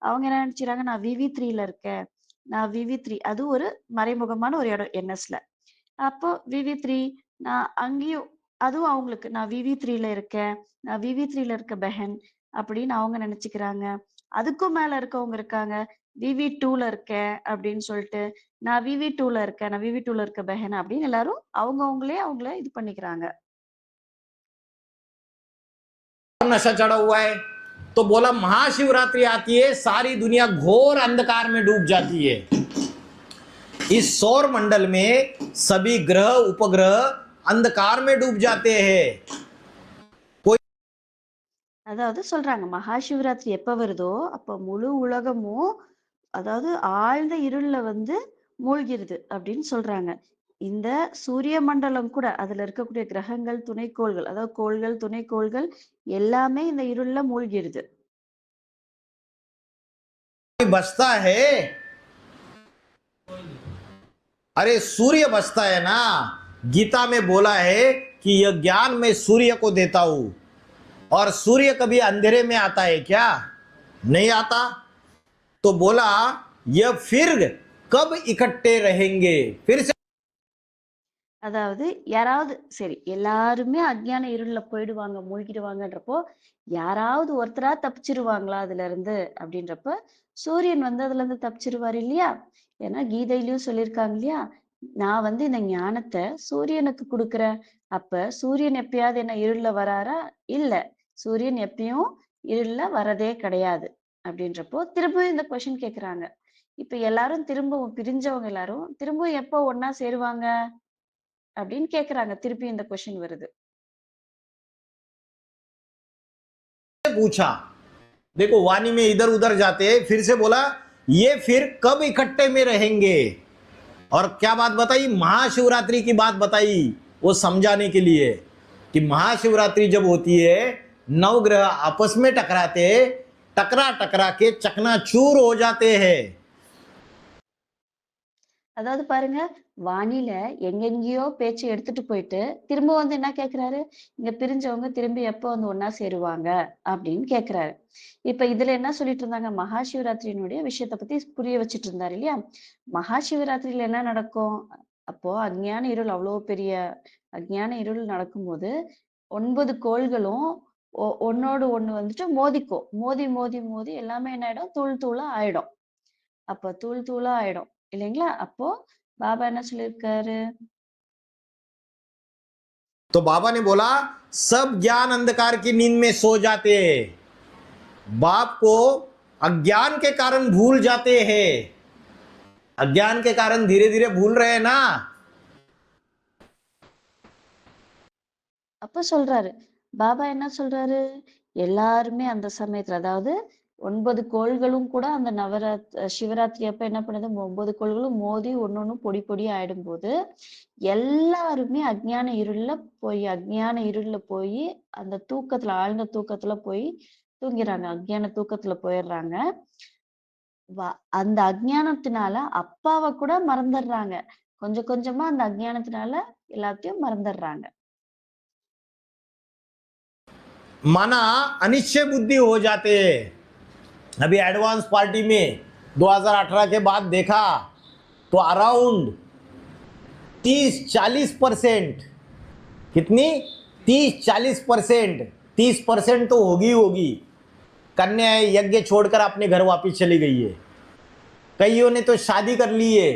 அவங்க என்ன நினைச்சுறாங்க? நான் VV3ல இருக்கேன். நான் VV3 அது ஒரு மறைமுகமான ஒரு இடம் என்எஸ்ல. அப்போ VV3 நான் அங்கேயும் அதுவும் அவங்களுக்கு நான் VV3ல இருக்கேன். நான் VV3ல இருக்க பெஹன் அப்படின்னு அவங்க நினைச்சுக்கிறாங்க. அதுக்கும் மேல இருக்கவங்க இருக்காங்க. VV2ல இருக்கேன் அப்படின்னு சொல்லிட்டு, நான் VV2ல இருக்கேன். நான் VV2ல இருக்க பெஹன் அப்படின்னு எல்லாரும் அவங்கள இது பண்ணிக்கிறாங்க. नशा चढ़ा हुआ है। तो बोला महाशिवरात्रि आती है, सारी दुनिया घोर अंधकार में डूब जाती है। इस सौर मंडल में सभी ग्रह उपग्रह अंधकार में डूब जाते हैं। அதாவது சொல்றாங்க, மகா சிவராத்திரி எப்ப வருதோ, அப்ப முழு உலகமும் அதாவது ஆழ்ந்த இருள்ல வந்து மூழ்கிருது அப்படின்னு சொல்றாங்க. இந்த சூரிய மண்டலம் கூட அதுல இருக்கக்கூடிய கிரகங்கள், துணைக்கோள்கள் அதாவது கோள்கள், துணைக்கோள்கள் எல்லாமே இந்த இருள்ல மூழ்கிருது. बचता है, अरे सूर्य बचता है ना। गीता में बोला है कि यह ज्ञान मैं सूर्य को देता हूं। और सूर्य कभी अंधेरे में आता है क्या? नहीं आता। तो बोला यह फिर कब इकट्ठे रहेंगे? फिर से அதாவது யாராவது சரி எல்லாருமே அஞ்ஞான இருள்ல போயிடுவாங்க, மூழ்கிடுவாங்கன்றப்போ, யாராவது ஒருத்தரா தப்பிச்சிருவாங்களா அதுல இருந்து அப்படின்றப்ப, சூரியன் வந்து அதுல இருந்து தப்பிச்சிருவாரு இல்லையா? ஏன்னா கீதையிலயும் சொல்லியிருக்காங்க இல்லையா? நான் வந்து இந்த ஞானத்த சூரியனுக்கு குடுக்குறேன். அப்ப சூரியன் எப்பயாவது என்ன இருள்ல வராரா? இல்ல. சூரியன் எப்பயும் இருள்ல வரதே கிடையாது. அப்படின்றப்போ திரும்பவும் இந்த கொஸ்டின் கேக்குறாங்க. இப்ப எல்லாரும் திரும்பவும் பிரிஞ்சவங்க எல்லாரும் திரும்பவும் எப்போ ஒண்ணா சேருவாங்க? அப்படின்னு கேக்குறாங்க. திருப்பி இந்த கொஸ்டின் வருது. पूछा देखो वाणी में इधर उधर जाते, फिर से बोला ये फिर कब इकट्ठे में रहेंगे। और क्या बात बताई? महाशिवरात्रि की बात बताई, वो समझाने के लिए कि महाशिवरात्रि जब होती है, नवग्रह आपस में टकराते, टकरा टकरा के चकनाचूर हो जाते हैं। அதாவது பாருங்க, வாணியில எங்கெங்கேயோ பேச்சு எடுத்துட்டு போயிட்டு, திரும்ப வந்து என்ன கேட்கிறாரு? இங்க பிரிஞ்சவங்க திரும்பி எப்போ வந்து ஒண்ணா சேருவாங்க? அப்படின்னு கேட்கிறாரு. இப்ப இதுல என்ன சொல்லிட்டு இருந்தாங்க? மகாசிவராத்திரியினுடைய விஷயத்த பத்தி புரிய வச்சுட்டு இருந்தாரு இல்லையா? மகாசிவராத்திரியில என்ன நடக்கும்? அப்போ அஞ்ஞான இருள் அவ்வளோ பெரிய அஞ்ஞான இருள் நடக்கும்போது, 9 கோள்களும் ஒண்ணோடு ஒண்ணு வந்துட்டு மோதிக்கும். மோதி, மோதி, மோதி எல்லாமே என்ன ஆயிடும்? தூள் தூளா ஆயிடும். அப்ப தூள் தூளா ஆயிடும். இல்லைங்களா? அப்போ பாபா என்ன சொல்லியிருக்காரு? तो बाबा ने बोला सब ज्ञान अंधकार की नींद में सो जाते हैं, बाप को अज्ञान के कारण भूल जाते हैं। अज्ञान के कारण धीरे धीरे भूल रहे हैं ना। அப்ப சொல்றாரு. பாபா என்ன சொல்றாரு? எல்லாருமே அந்த சமயத்துல அதாவது 9 கோள்களும் கூட அந்த சிவராத்திரி அப்ப என்ன பண்ணுது? 9 கோள்களும் மோதி ஒண்ணொண்ணும் பொடி பொடியா ஆயிடும்போது, எல்லாருமே அஞ்ஞான இருள்ல போய் அந்த தூக்கத்துல ஆழ்ந்த தூக்கத்துல போய் தூங்கிறாங்க. அஞ்ஞான தூக்கத்துல போயிடுறாங்க. அந்த அஞ்ஞானத்தினால அப்பாவை கூட மறந்துடுறாங்க. கொஞ்சம் கொஞ்சமா அந்த அஞ்ஞானத்தினால எல்லாத்தையும் மறந்துடுறாங்க. माना अनिश्चय बुद्धि हो जाते हैं। अभी एडवांस पार्टी में 2018 के बाद देखा तो अराउंड 30-40%, कितनी? 30-40%, 30% तो होगी होगी कन्या यज्ञ छोड़कर अपने घर वापस चली गई है। कईयों ने तो शादी कर ली है।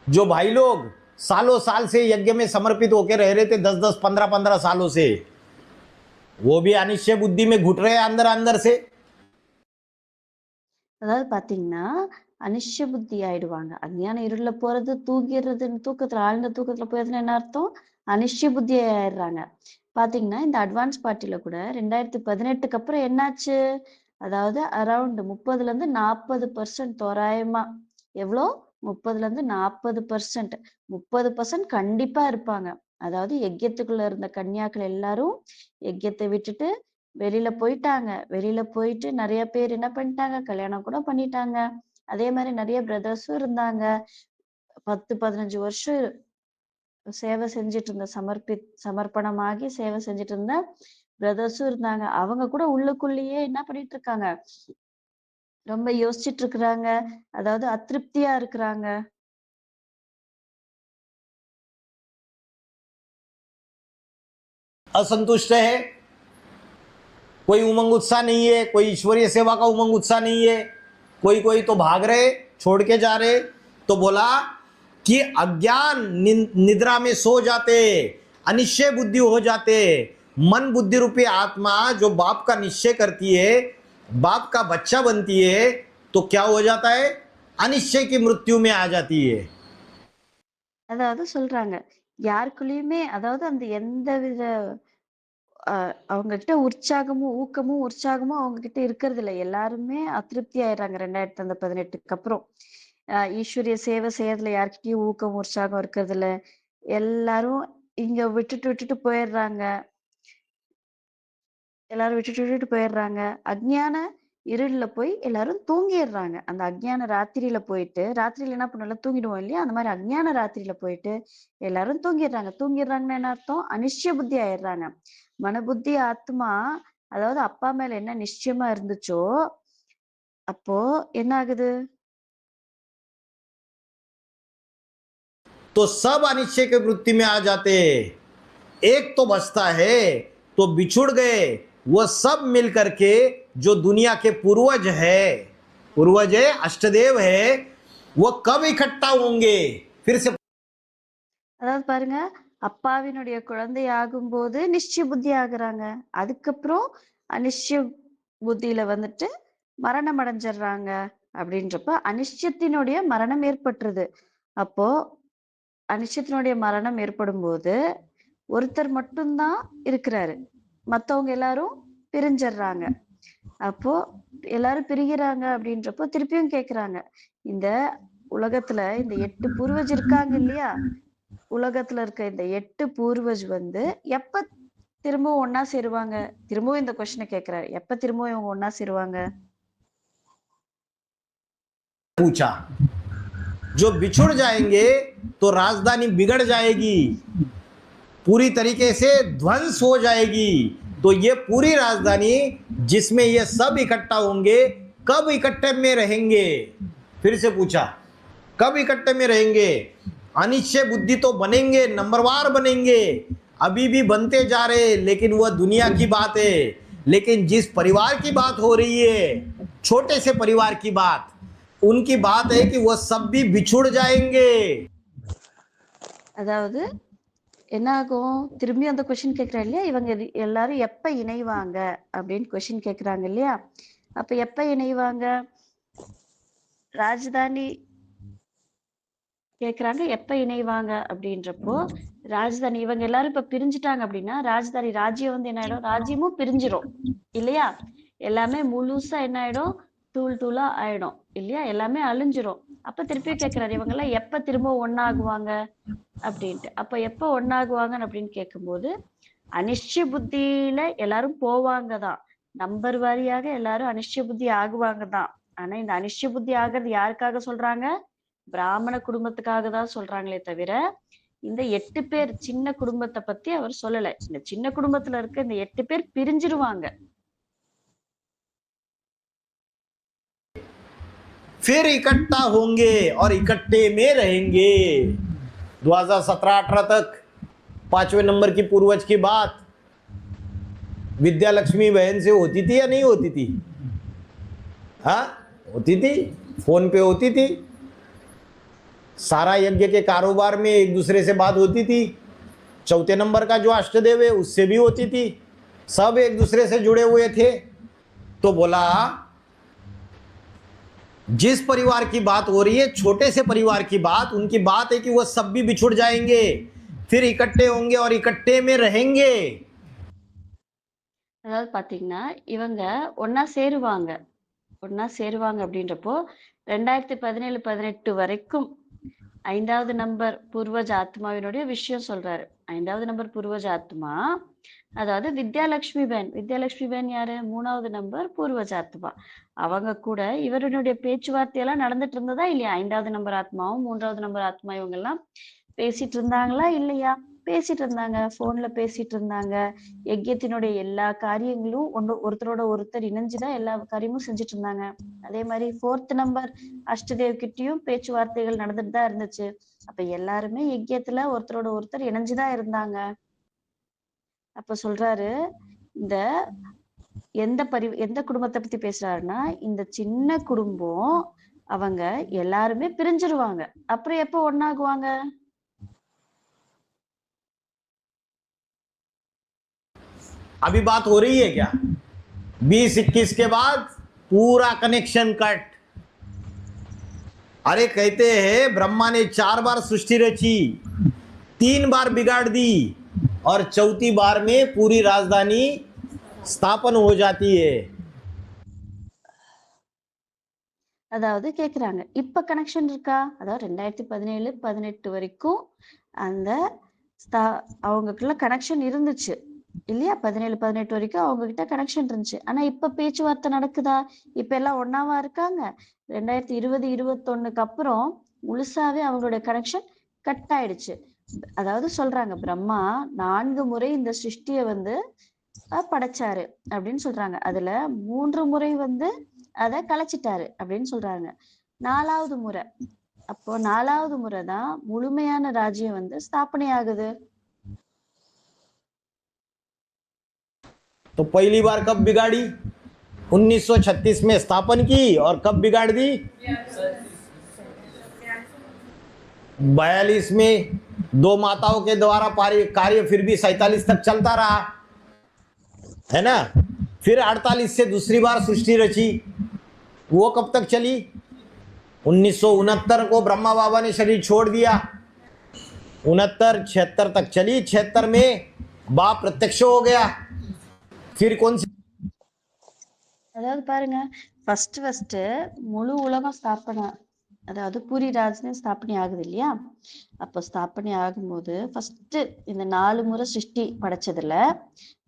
जो भाई लोग सालों साल से यज्ञ में समर्पित होकर रह रहे थे, 10-10, 15-15 सालों से, वो भी अनिश्चय बुद्धि में घुट रहे हैं अंदर अंदर से। அதாவது பாத்தீங்கன்னா, அனிஷ்ய புத்தி ஆயிடுவாங்க. அஞ்ஞான இருள்ல போறது, தூங்கிடுறதுன்னு தூக்கத்துல ஆழ்ந்த தூக்கத்துல போயிடுறதுன்னு என்ன அர்த்தம்? அனிஷ்ய புத்தி ஆயிடுறாங்க. பாத்தீங்கன்னா, இந்த அட்வான்ஸ் பார்ட்டில கூட 2018க்கு அப்புறம் என்னாச்சு? அதாவது அரௌண்ட் 30ல இருந்து 40% தோராயமா. எவ்வளோ? 30ல இருந்து 40%. 30% கண்டிப்பா இருப்பாங்க. அதாவது யஜ்யத்துக்குள்ள இருந்த கன்யாக்கள் எல்லாரும் யஜ்யத்தை விட்டுட்டு வெளியில போயிட்டாங்க. வெளியில போயிட்டு நெறைய பேர் என்ன பண்ணிட்டாங்க? கல்யாணம் கூட பண்ணிட்டாங்க. அதே மாரி நெறைய பிரதர்ஸும் இருந்தாங்க. 10, 15 வருஷம் சேவை செஞ்சுட்டு இருந்த சமர்ப்பணமாகி சேவை செஞ்சுட்டு இருந்த பிரதர்ஸும் இருந்தாங்க. அவங்க கூட உள்ளுக்குள்ளேயே என்ன பண்ணிட்டு இருக்காங்க? ரொம்ப யோசிச்சுட்டு இருக்கிறாங்க. அதாவது அதிருப்தியா இருக்கிறாங்க. असंतुष्ट है, कोई उमंग उत्साह नहीं है, कोई ईश्वरीय सेवा का उमंग उत्साह नहीं है, कोई कोई तो भाग रहे, छोड़ के जा रहे। तो बोला कि अज्ञान निद्रा में सो जाते, अनिश्चय बुद्धि हो जाते। मन बुद्धि रूपी आत्मा जो बाप का निश्चय करती है, बाप का बच्चा बनती है, तो क्या हो जाता है? अनिश्चय की मृत्यु में आ जाती है। அதாவது சொல்றாங்க. யாருக்குள்ளயுமே அதாவது அந்த எந்தவித அவங்க கிட்ட உற்சாகமும் அவங்க கிட்ட இருக்கிறதில்ல. எல்லாருமே அதிருப்தி ஆயிடுறாங்க 2018க்கு அப்புறம். ஈஸ்வரிய சேவை செய்யறதுல யார்கிட்டயும் ஊக்கம், உற்சாகம் இருக்கிறதில்ல. எல்லாரும் இங்க விட்டுட்டு விட்டுட்டு போயிடுறாங்க. அஞ்ஞான இருள்ல போய் எல்லாரும் தூங்கிடுறாங்க. அந்த அஞ்ஞான ராத்திரியில போயிட்டு ராத்திரியில என்ன பண்ணுவோம்ல தூங்கிடுவோம் இல்லையா? அந்த மாரி அஞ்ஞான ராத்திரியில போயிட்டு எல்லாரும் தூங்கிடுறாங்க. தூங்கிடுறாங்கன்னா என்ன அர்த்தம்? அனிஷ்ய புத்தி ஆயிடுறாங்க. மனபுத்தி ஆத்மா அதாவது அப்பா மேல என்ன நிச்சயமா இருந்துச்சோ அப்போ என்ன ஆகுது? तो सब अनिश्चय की वृत्ति में आ जाते। एक तो बचता है, तो बिछुड़ गए वो सब मिल करके जो दुनिया के पूर्वज है, अष्टदेव है, वो कब इकट्ठा होंगे? फिर से அதாவது பாருங்க, அப்பாவினுடைய குழந்தை ஆகும்போது நிச்சய புத்தி ஆகுறாங்க. அதுக்கப்புறம் அனிஷ்ய புத்தியில வந்துட்டு மரணம் அடைஞ்சிடுறாங்க. அப்படின்றப்ப அனிஷ்டத்தினுடைய மரணம் ஏற்பட்டுருது. அப்போ அனிஷ்டத்தினுடைய மரணம் ஏற்படும்போது ஒருத்தர் மட்டும்தான் இருக்கிறாரு. மத்தவங்க எல்லாரும் பிரிஞ்சிடுறாங்க. அப்போ எல்லாரும் பிரிகிறாங்க அப்படின்றப்போ திருப்பியும் கேக்குறாங்க, இந்த உலகத்துல இந்த 8 பூர்வஜ் இருக்காங்க இல்லையா? உலகத்துல இருக்க இந்த 8 பூர்வஜ் வந்து எப்ப திரும்பவும் ஒண்ணா சேருவாங்க? திரும்பவும் இந்த கொஸ்டினை கேக்குறாரு. எப்ப திரும்பவும் இவங்க ஒண்ணா சேருவாங்க? पूछा जो बिछुड़ जाएंगे तो राजधानी बिगड़ जाएगी, पूरी तरीके से ध्वंस हो जाएगी। तो ये पूरी राजधानी जिसमें ये सब इकट्ठा होंगे, कब इकट्ठे में रहेंगे? फिर से पूछा कब इकट्ठे में रहेंगे? अनिश्चय बुद्धि तो बनेंगे, नंबरवार बनेंगे, अभी भी बनते जा रहे, लेकिन वह दुनिया की बात है। लेकिन जिस परिवार की बात हो रही है, छोटे से परिवार की बात, उनकी बात है कि वह सब भी बिछुड़ जाएंगे। அதாவது என்ன ஆகும்? திரும்பி அந்த கொஸ்டின் கேக்குறாரு இல்லையா? இவங்க எல்லாரும் எப்ப இணைவாங்க அப்படின்னு கொஸ்டின் கேக்குறாங்க இல்லையா? அப்ப எப்ப இணைவாங்க? ராஜதானி கேக்குறாங்க எப்ப இணைவாங்க அப்படின்றப்போ, ராஜதானி இவங்க எல்லாரும் இப்ப பிரிஞ்சுட்டாங்க அப்படின்னா ராஜதானி ராஜ்யம் வந்து என்ன ஆயிடும்? ராஜ்யமும் பிரிஞ்சிரும் இல்லையா? எல்லாமே முழுசா என்ன ஆயிடும்? தூள் தூளா ஆயிடும் இல்லையா? எல்லாமே அழிஞ்சிரும். அப்ப திருப்பி கேக்குறாரு இவங்க எல்லாம் எப்ப திரும்ப ஒண்ணாகுவாங்க அப்படின்ட்டு. அப்ப எப்ப ஒண்ணாகுவாங்கன்னு அப்படின்னு கேட்கும்போது அனிஷ்ட புத்தியில எல்லாரும் போவாங்க தான். நம்பர் வாரியாக எல்லாரும் அனிஷ்ட புத்தி ஆகுவாங்க தான். ஆனா இந்த அனிஷ்ட புத்தி ஆகிறது யாருக்காக சொல்றாங்க? பிராமண குடும்பத்துக்காக தான் சொல்றாங்களே தவிர இந்த 8 பேர் சின்ன குடும்பத்தை பத்தி அவர் சொல்லல. இந்த சின்ன குடும்பத்துல இருக்க இந்த 8 பேர் பிரிஞ்சிருவாங்க. फिर इकट्ठा होंगे और इकट्ठे में रहेंगे। 2017-18 तक 5वें नंबर की पूर्वज की बात विद्या लक्ष्मी बहन से होती थी या नहीं होती थी? हाँ, होती थी, फोन पे होती थी, सारा यज्ञ के कारोबार में एक दूसरे से बात होती थी। चौथे नंबर का जो अष्टदेव है उससे भी होती थी, सब एक दूसरे से जुड़े हुए थे। तो बोला जिस परिवार की बात हो रही है, छोटे से परिवार की बात, उनकी बात है कि वह सब भी बिछुड़ जाएंगे, फिर इकट्ठे होंगे और इकट्ठे में रहेंगे। அதாவது பாத்தீங்கன்னா இவங்க ஒண்ணா சேருவாங்க. ஒண்ணா சேருவாங்க அப்படின்றப்போ 2017-18 வரைக்கும் 5வது நம்பர் பூர்வஜ ஆத்மாவினுடைய விஷயம் சொல்றாரு. 5வது நம்பர் பூர்வஜ ஆத்மா அதாவது வித்யாலட்சுமி பென் யாரு? 3வது நம்பர் பூர்வஜ ஆத்மா. அவங்க கூட இவருடைய பேச்சுவார்த்தையெல்லாம் நடந்துட்டு இருந்ததா இல்லையா? 5வது நம்பர் ஆத்மாவும் 3வது நம்பர் ஆத்மா இவங்க எல்லாம் பேசிட்டு இருந்தாங்களா இல்லையா? பேசிட்டு இருந்தாங்க. போன்ல பேசிட்டு இருந்தாங்க. யஜ்யத்தினுடைய எல்லா காரியங்களும் ஒருத்தரோட ஒருத்தர் இணைஞ்சுதான் எல்லா காரியமும் செஞ்சுட்டு இருந்தாங்க. அதே மாதிரி 4th நம்பர் அஷ்டதேவ் கிட்டயும் பேச்சுவார்த்தைகள் நடந்துட்டு தான் இருந்துச்சு. அப்ப எல்லாருமே யஜ்யத்துல ஒருத்தரோட ஒருத்தர் இணைஞ்சுதான் இருந்தாங்க. அப்ப சொல்றாரு இந்த எந்த குடும்பத்தை பத்தி பேசுறாருன்னா இந்த சின்ன குடும்பம் அவங்க எல்லாருமே பிரிஞ்சிருவாங்க. அப்புறம் எப்ப ஒண்ணாகுவாங்க? अभी बात हो रही है क्या? 20-21 के बाद पूरा कनेक्शन कट। अरे कहते हैं ब्रह्मा ने 4 बार सृष्टि रची, 3 बार बिगाड़ दी और चौथी बार में पूरी राजधानी स्थापन हो जाती है। அதாவது கேக்குறாங்க இப்ப கனெக்ஷன் இருக்கா? அதாவது 2017-18 வரைக்கும் அந்த அவங்களுக்குள்ள கனெக்ஷன் இருந்துச்சு இல்லையா? 17-18 வரைக்கும் அவங்க கிட்ட கனெக்ஷன் இருந்துச்சு. ஆனா இப்ப பேச்சுவார்த்தை நடக்குதா? இப்ப எல்லாம் ஒன்னாவா இருக்காங்க? 2020-21க்கு அப்புறம் முழுசாவே அவங்களுடைய கனெக்ஷன் கட் ஆயிடுச்சு. அதாவது சொல்றாங்க பிரம்மா 4 முறை இந்த சிருஷ்டிய வந்து படைச்சாரு அப்படின்னு சொல்றாங்க. அதுல 3 முறை வந்து அத கலைச்சிட்டாரு அப்படின்னு சொல்றாங்க. 4வது முறை, அப்போ 4வது முறைதான் முழுமையான ராஜ்யம் வந்து ஸ்தாபனை ஆகுது. तो पहली बार कब बिगाड़ी? 1936 में स्थापन की और कब बिगाड़ दी? 42 में 2 माताओं के द्वारा कार्य फिर भी 47 तक चलता रहा है ना। फिर 48 से दूसरी बार सृष्टि रची, वो कब तक चली? 1969 को ब्रह्मा बाबा ने शरीर छोड़ दिया, 69-76 तक चली। 76 में बाप प्रत्यक्ष हो गया। फिर कौन सी அதாவது பாருங்க, ஃபர்ஸ்ட் முழு உலகம் ஸ்தாபனை, அதாவது பூரி ராஜ்னு ஸ்தாபனை ஆகுது இல்லையா? அப்போ ஸ்தாபனை ஆகும்போது ஃபர்ஸ்ட் இந்த 4 முறை சிருஷ்டி படைச்சதுல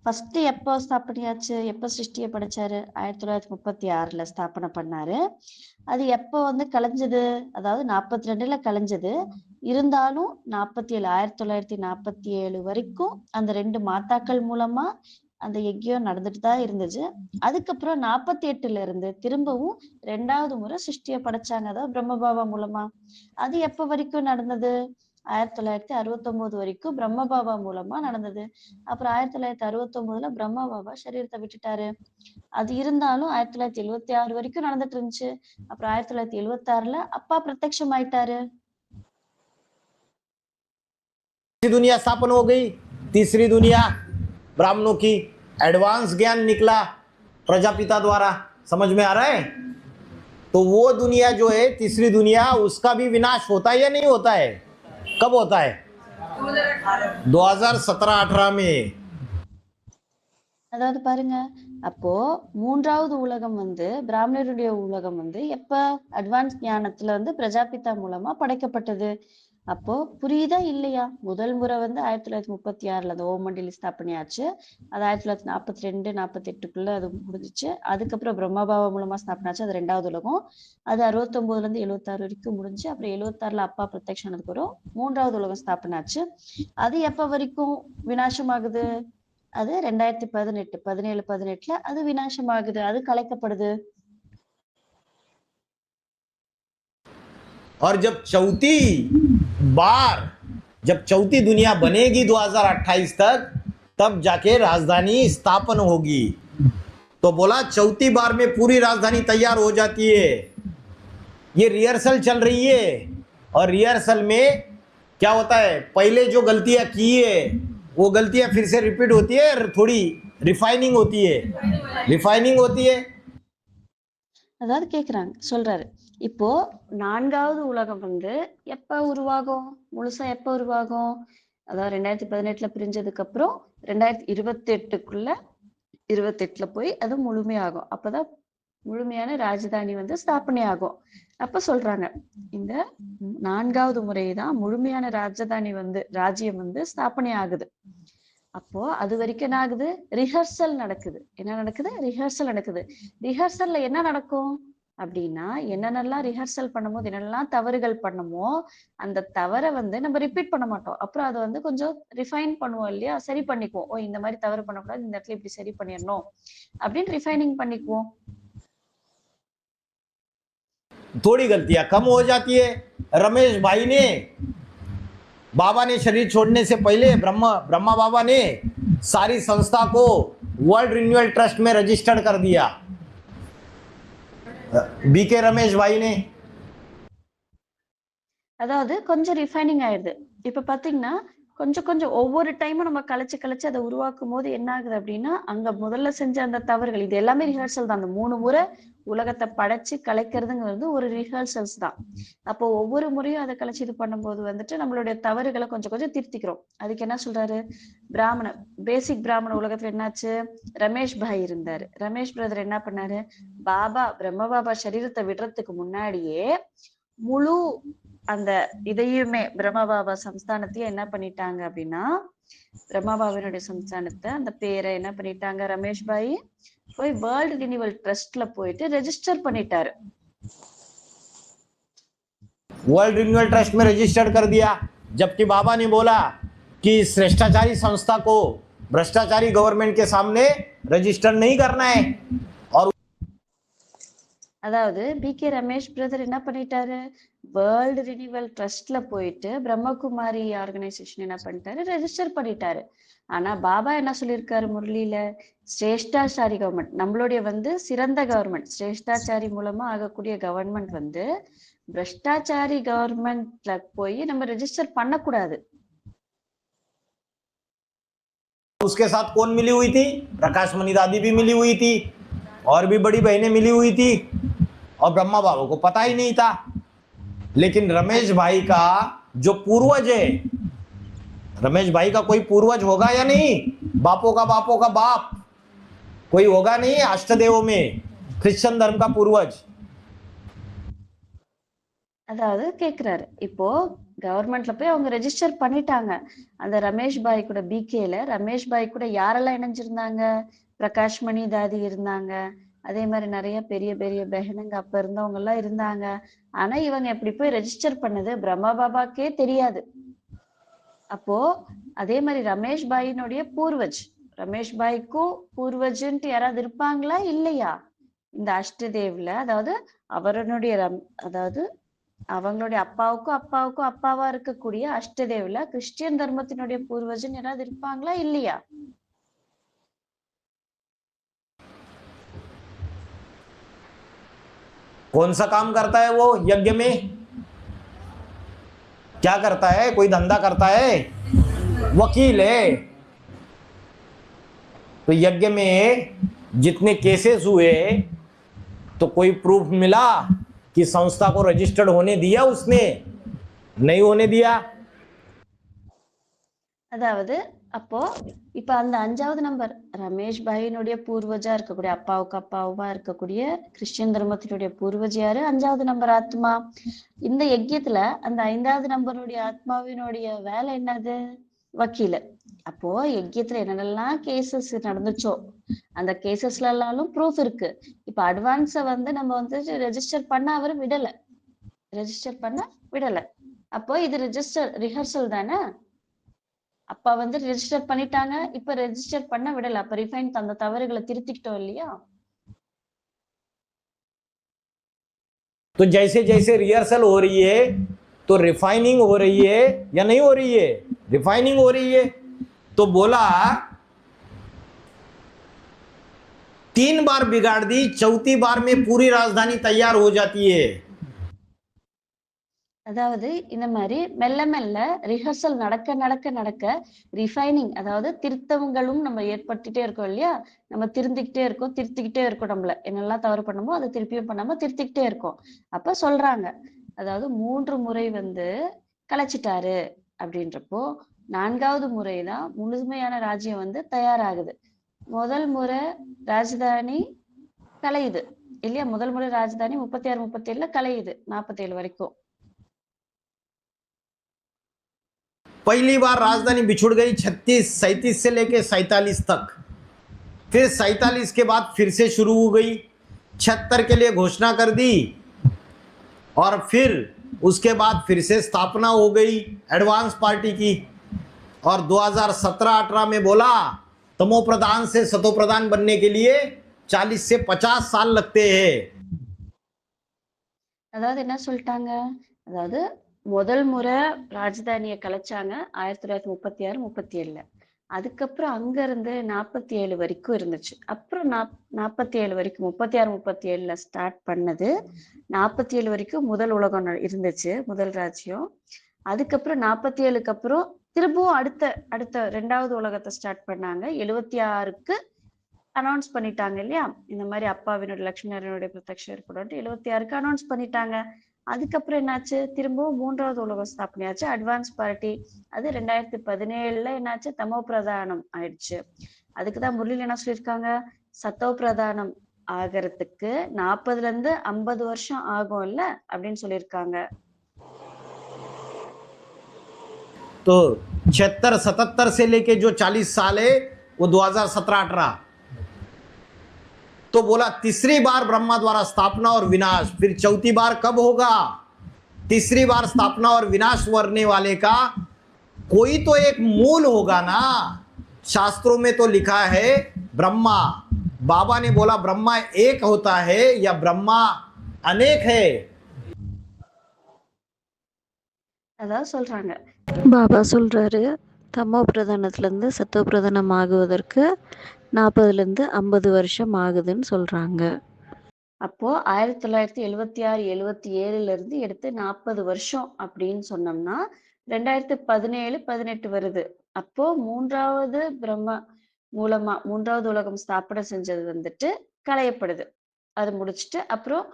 ஃபர்ஸ்ட் எப்போ ஸ்தாபனையாச்சு, எப்போ சிருஷ்டியை படைச்சாரு? 1936ல ஸ்தாபனை பண்ணாரு. அது எப்போ வந்து கலைஞ்சது? அதாவது 42ல கலைஞ்சது. இருந்தாலும் 47 1947 வரைக்கும் அந்த 2 மாதாக்கள் மூலமா அந்த யஜ்யம் நடந்துட்டு தான் இருந்துச்சு. அதுக்கப்புறம் 48ல இருந்து திரும்பவும் 2வது முறை சிருஷ்டியை படைச்சாங்க, அதாவது பிரம்மபாபா மூலமா. அது எப்ப வரைக்கும் நடந்தது? 1969 வரைக்கும் பிரம்மபாபா மூலமா நடந்தது. அப்புறம் 1969ல பிரம்மபாபா சரீரத்தை விட்டுட்டாரு. அது இருந்தாலும் 1976 வரைக்கும் நடந்துட்டு இருந்துச்சு. அப்புறம் 1976ல அப்பா பிரத்யட்சம் ஆயிட்டாரு. दुनिया स्थापन हो गई, तीसरी दुनिया ब्राह्मणों की, एडवांस ज्ञान निकला प्रजापिता द्वारा। समझ में आ रहा है? तो वो दुनिया जो है तीसरी दुनिया, उसका भी विनाश होता है या नहीं होता है? कब होता है? 2017-18 में। அதாவது பாருங்க, அப்போ 3வது உலகம் வந்து பிராமணருடைய உலகம் வந்து எப்ப அட்வான்ஸ் ஞானத்துல வந்து பிரஜாபிதா மூலமா படைக்கப்பட்டது. அப்போ புரியுதா இல்லையா? முதல் முறை வந்து 1936ல அந்த ஓமண்டலி ஸ்தாபனையாச்சு. அது 1942 48க்குள்ள அது முடிஞ்சிச்சு. அதுக்கப்புறம் பிரம்மபாபா மூலமா ஸ்தாபனாச்சு, அது 2வது உலகம். அது 69ல இருந்து 76 வரைக்கும் முடிஞ்சு. அப்புறம் 76ல அப்பா பிரத்யக்ஷம் ஆனதுக்கு அப்புறம் 3வது உலகம் ஸ்தாபனாச்சு. அது எப்ப வரைக்கும் விநாசமாகுது? அது 2018 17-18ல அது விநாசமாகுது, அது கலைக்கப்படுது. और जब चौथी दुनिया बनेगी 2028 तक, तब जाके राजधानी स्थापन होगी। तो बोला चौथी बार में पूरी राजधानी तैयार हो जाती है। ये रिहर्सल चल रही है, और रिहर्सल में क्या होता है, पहले जो गलतियां की है वो गलतियां फिर से रिपीट होती है, थोड़ी रिफाइनिंग होती है। அதாவது கேக்குறாங்க, சொல்றாரு, இப்போ 4வது உலகம் வந்து எப்ப உருவாகும்? முழுசா எப்ப உருவாகும்? அதாவது 2018ல பிரிஞ்சதுக்கு அப்புறம் 2028க்குள்ள 28ல போய் அது முழுமையாகும். அப்பதான் முழுமையான ராஜதானி வந்து ஸ்தாபனை ஆகும். அப்ப சொல்றாங்க, இந்த 4வது முறைதான் முழுமையான ராஜதானி வந்து ராஜ்யம் வந்து ஸ்தாபனை ஆகுது. அப்போ அது வரைக்கும் என்ன ஆகுது? ரிஹர்சல் நடக்குது. என்ன நடக்குது? ரிஹர்சல் நடக்குது. ரிஹர்சல்ல என்ன நடக்கும் அப்படின்னா, என்னென்னலாம் ரிஹர்சல் பண்ணும்போது என்னென்னலாம் தவறுகள் பண்ணுமோ அந்த தவறை வந்து நம்ம ரிப்பீட் பண்ண மாட்டோம். அப்புறம் அதை வந்து கொஞ்சம் ரிஃபைன் பண்ணுவோம் இல்லையா? சரி பண்ணிக்குவோம். ஓ, இந்த மாதிரி தவறு பண்ணக்கூடாது, இந்த இடத்துல இப்படி சரி பண்ணிடணும் அப்படின்னு ரிஃபைனிங் பண்ணிக்குவோம். थोड़ी गलतियां कम हो जाती है। रमेश भाई ने, बाबा ने शरीर छोड़ने से पहले ब्रह्मा बाबा ने सारी संस्था को वर्ल्ड रिन्यूअल ट्रस्ट में रजिस्टर्ड कर दिया। बीके रमेश भाई ने, அதாவது கொஞ்சம் ரிஃபைனிங் ஆயிடுது. இப்ப பாத்தீங்கன்னா கொஞ்சம் கொஞ்சம் ஒவ்வொரு டைமும் நம்ம கலைச்சு அதை உருவாக்கும் போது என்ன ஆகுது அப்படின்னா, அங்க முதல்ல செஞ்ச அந்த தவறுகள் இது எல்லாமே ரிஹர்சல் தான். அந்த 3 முறை உலகத்தை படைச்சு கலைக்கிறதுங்கிறது ஒரு ரிஹர்சல்ஸ் தான். அப்போ ஒவ்வொரு முறையும் அதை கலைச்சு இது பண்ணும்போது வந்துட்டு நம்மளுடைய தவறுகளை கொஞ்சம் கொஞ்சம் திருத்திக்கிறோம். அதுக்கு என்ன சொல்றாரு? பேசிக் பிராமண உலகத்துல என்னாச்சு? ரமேஷ் பாய் இருந்தாரு. ரமேஷ் பிரதர் என்ன பண்ணாரு? பிரம்ம பாபா சரீரத்தை விடுறதுக்கு முன்னாடியே முழு அந்த இதையுமே பிரம்மபாபா சம்ஸ்தானத்தையும் என்ன பண்ணிட்டாங்க அப்படின்னா, பிரம்மபாபாவினுடைய சம்ஸ்தானத்தை அந்த பேரை என்ன பண்ணிட்டாங்க? ரமேஷ் பாய் போய் வேர்ல்டு ரினிவல் ட்ரஸ்ட்ல போயிட்டு ரெஜிஸ்டர் பண்ணிட்டாரு. वर्ल्ड रिन्यूअल ट्रस्ट में रजिस्टर्ड कर दिया। जबकि बाबा ने बोला कि श्रेष्ठाचारी संस्था को भ्रष्टाचारी गवर्नमेंट के सामने रजिस्टर नहीं करना है। और அதாவது பிகே ரமேஷ் பிரதர் என்ன பண்ணிட்டாரு? வேர்ல்டு ரினிவல் ட்ரஸ்ட்ல போயிட்டு பிரம்மகுமாரி ஆர்கனைசேஷன் என்ன பண்ணிட்டாரு? ரெஜிஸ்டர் பண்ணிட்டாரு. ஆனா பாபா என்ன சொல்லியிருக்காரு முரளியில? சிரேஷ்டாச்சாரி கவர்மெண்ட், நம்மளுடைய வந்து சிறந்த கவர்மெண்ட், சிரேஷ்டாச்சாரி மூலமா ஆகக்கூடிய கவர்மெண்ட் வந்து பிரஷ்டாச்சாரி கவர்மெண்ட்ல போய் நம்ம ரெஜிஸ்டர் பண்ணக்கூடாது. उसके साथ कौन मिली हुई थी? प्रकाश मणि दादी भी मिली हुई थी, और भी बड़ी बहनें मिली हुई थी, और ब्रह्मा बाबा को पता ही नहीं था। लेकिन रमेश भाई का जो पूर्वज है, रमेश भाई का कोई पूर्वज होगा या नहीं? बापों का बाप कोई होगा नहीं अष्टदेवों में? क्रिश्चियन धर्म का पूर्वज। அதாவது கேக்குறாரு, இப்போ கவர்மெண்ட்ல போய் அவங்க ரெஜிஸ்டர் பண்ணிட்டாங்க. அந்த ரமேஷ் பாய் கூட பிகேல ரமேஷ் பாய் கூட யாரெல்லாம் இணைஞ்சிருந்தாங்க? பிரகாஷ் மணி தாதி இருந்தாங்க. அதே மாதிரி நிறைய பெரிய பெரிய பெஹனுங்க அப்ப இருந்தவங்க எல்லாம் இருந்தாங்க. ஆனா இவங்க எப்படி போய் ரெஜிஸ்டர் பண்ணது பிரம்மா பாபாக்கே தெரியாது. அப்போ அதே மாதிரி ரமேஷ் பாயினுடைய பூர்வஜ், ரமேஷ் பாய்க்கும் பூர்வஜ்ன்ட்டு யாராவது இருப்பாங்களா இல்லையா? இந்த அஷ்டதேவ்ல, அதாவது அவருடைய அதாவது அவங்களுடைய அப்பாவுக்கும் அப்பாவுக்கும் அப்பாவா இருக்கக்கூடிய அஷ்டதேவ்ல கிறிஸ்டியன் தர்மத்தினுடைய பூர்வஜன் யாராவது இருப்பாங்களா இல்லையா? कौन सा काम करता है वो यज्ञ में? क्या करता है? कोई धंधा करता है? वकील है। तो यज्ञ में जितने केसेस हुए तो कोई प्रूफ मिला कि संस्था को रजिस्टर्ड होने दिया उसने? नहीं होने दिया। அதாவது அப்போ இப்ப அந்த 5வது நம்பர் ரமேஷ் பாயினுடைய பூர்வஜா இருக்கக்கூடிய அப்பாவுக்கு அப்பாவா இருக்கக்கூடிய கிறிஸ்டியன் தர்மத்தினுடைய பூர்வஜ் யாரு? 5வது நம்பர் ஆத்மா. இந்த யஜ்யத்துல அந்த 5வது நம்பருடைய ஆத்மாவினுடைய வேலை என்னது? வக்கீல. அப்போ யஜ்யத்துல என்னென்னலாம் கேசஸ் நடந்துச்சோ அந்த கேசஸ்ல எல்லாம் ப்ரூஃப் இருக்கு. இப்ப அட்வான்ஸ வந்து நம்ம வந்து ரெஜிஸ்டர் பண்ண அவர் விடல, ரெஜிஸ்டர் பண்ண விடல. அப்போ இது ரிஹர்சல் தானே? அப்ப வந்து ரெஜிஸ்டர் பண்ணிட்டாங்க, இப்ப ரெஜிஸ்டர் பண்ண விடல. அப்ப ரிஃபைன் அந்த தவறுகளை திருத்திக்கிட்டோம் இல்லையா? तो जैसे जैसे रिहर्सल हो रही है तो रिफाइनिंग हो रही है या नहीं हो रही है? रिफाइनिंग हो रही है। तो बोला 3 बार बिगाड़ दी, चौथी बार में पूरी राजधानी तैयार हो जाती है। அதாவது இந்த மாதிரி மெல்ல மெல்ல ரிஹர்சல் நடக்க நடக்க நடக்க ரிஃபைனிங், அதாவது திருத்தங்களும் நம்ம ஏற்பட்டுட்டே இருக்கோம் இல்லையா? நம்ம திருத்திக்கிட்டே இருக்கோம். நம்மள என்னெல்லாம் தவறு பண்ணமோ அதை திருப்பியும் பண்ணாம திருத்திக்கிட்டே இருக்கோம். அப்ப சொல்றாங்க, அதாவது 3 முறை வந்து கலைச்சிட்டாரு அப்படின்றப்போ 4வது முறைதான் முழுமையான ராஜ்யம் வந்து தயாராகுது. முதல் முறை ராஜதானி கலையுது இல்லையா? முதல் முறை ராஜதானி 36 37ல கலையுது 47 வரைக்கும். पहली बार राजधानी बिछुड़ गई 36 37 से लेके 47 तक। फिर 47 के बाद फिर से शुरू हो गई, 76 के लिए घोषणा कर दी और फिर उसके बाद फिर से स्थापना हो गई एडवांस पार्टी की। और 2017-18 में बोला तमो प्रधान से सतो प्रधान बनने के लिए 40 से 50 साल लगते हैं। அதாவது என்ன சொல்லிட்டாங்க? அதாவது முதல் முறை ராஜதானியை கலைச்சாங்க 1936 37ல. அதுக்கப்புறம் அங்க இருந்து 47 வரைக்கும் இருந்துச்சு. அப்புறம் 47 வரைக்கும் 36 37ல ஸ்டார்ட் பண்ணது. 47 வரைக்கும் முதல் உலகம் இருந்துச்சு, முதல் ராஜ்யம். அதுக்கப்புறம் 47க்கு அப்புறம் திரும்பவும் அடுத்த 2வது உலகத்தை ஸ்டார்ட் பண்ணாங்க. 76க்கு அனௌன்ஸ் பண்ணிட்டாங்க இல்லையா? இந்த மாதிரி அப்பாவினுடைய லட்சுமி நாராயணனுடைய பிரத்யக்ஷம் இருக்கணும்ட்டு 76க்கு அனௌன்ஸ் பண்ணிட்டாங்க. அதுக்கப்புறம் என்னாச்சு? திரும்பவும் 3வது உலகம் ஸ்தாபனையாச்சு, அட்வான்ஸ் பார்ட்டி. அது 2017ல என்னாச்சு? தமோ பிரதானம் ஆயிடுச்சு. அதுக்குதான் முரளியில் என்ன சொல்லியிருக்காங்க? சத்தோ பிரதானம் ஆகிறதுக்கு 40ல இருந்து 50 வருஷம் ஆகும்ல அப்படின்னு சொல்லியிருக்காங்க. तो 76 77 से लेके जो 40 साल है वो 2017-18। तो बोला तीसरी बार ब्रह्मा द्वारा स्थापना और विनाश। फिर चौथी बार कब होगा? तीसरी बार स्थापना और विनाश करने वाले का कोई तो एक मूल होगा ना। शास्त्रों में तो लिखा है ब्रह्मा। बाबा ने बोला ब्रह्मा एक होता है या ब्रह्मा अनेक है? அதான் சொல்றாங்க, பாபா சொல்கிறாரு, தமோ பிரதானத்துலேருந்து சத்தோ பிரதானம் ஆகுவதற்கு 40லேருந்து 50 வருஷம் ஆகுதுன்னு சொல்கிறாங்க. அப்போ 1976 77ல இருந்து எடுத்து 40 வருஷம் அப்படின்னு சொன்னோம்னா 2017 18 வருது. அப்போ 3வது பிரம்மா மூலமா 3வது உலகம் ஸ்தாபனை செஞ்சது வந்துட்டு களையப்படுது. அது முடிச்சுட்டு அப்புறம்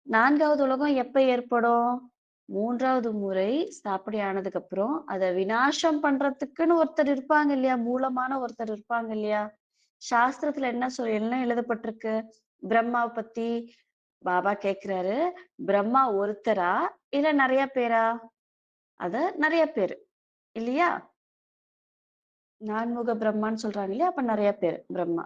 4வது உலகம் எப்ப ஏற்படும்? 3வது முறை ஸ்தாபனை ஆனதுக்கு அப்புறம் அதை விநாசம் பண்றதுக்குன்னு ஒருத்தர் இருப்பாங்க இல்லையா? மூலமான ஒருத்தர் இருப்பாங்க இல்லையா? சாஸ்திரத்துல என்ன எழுதப்பட்டிருக்கு? பிரம்மாவை பத்தி பாபா கேக்குறாரு, பிரம்மா ஒருத்தரா இல்ல நிறைய பேரா? அத நிறைய பேரு இல்லையா? நான்முக பிரம்மான்னு சொல்றாங்க இல்லையா? அப்ப நிறைய பேர் பிரம்மா.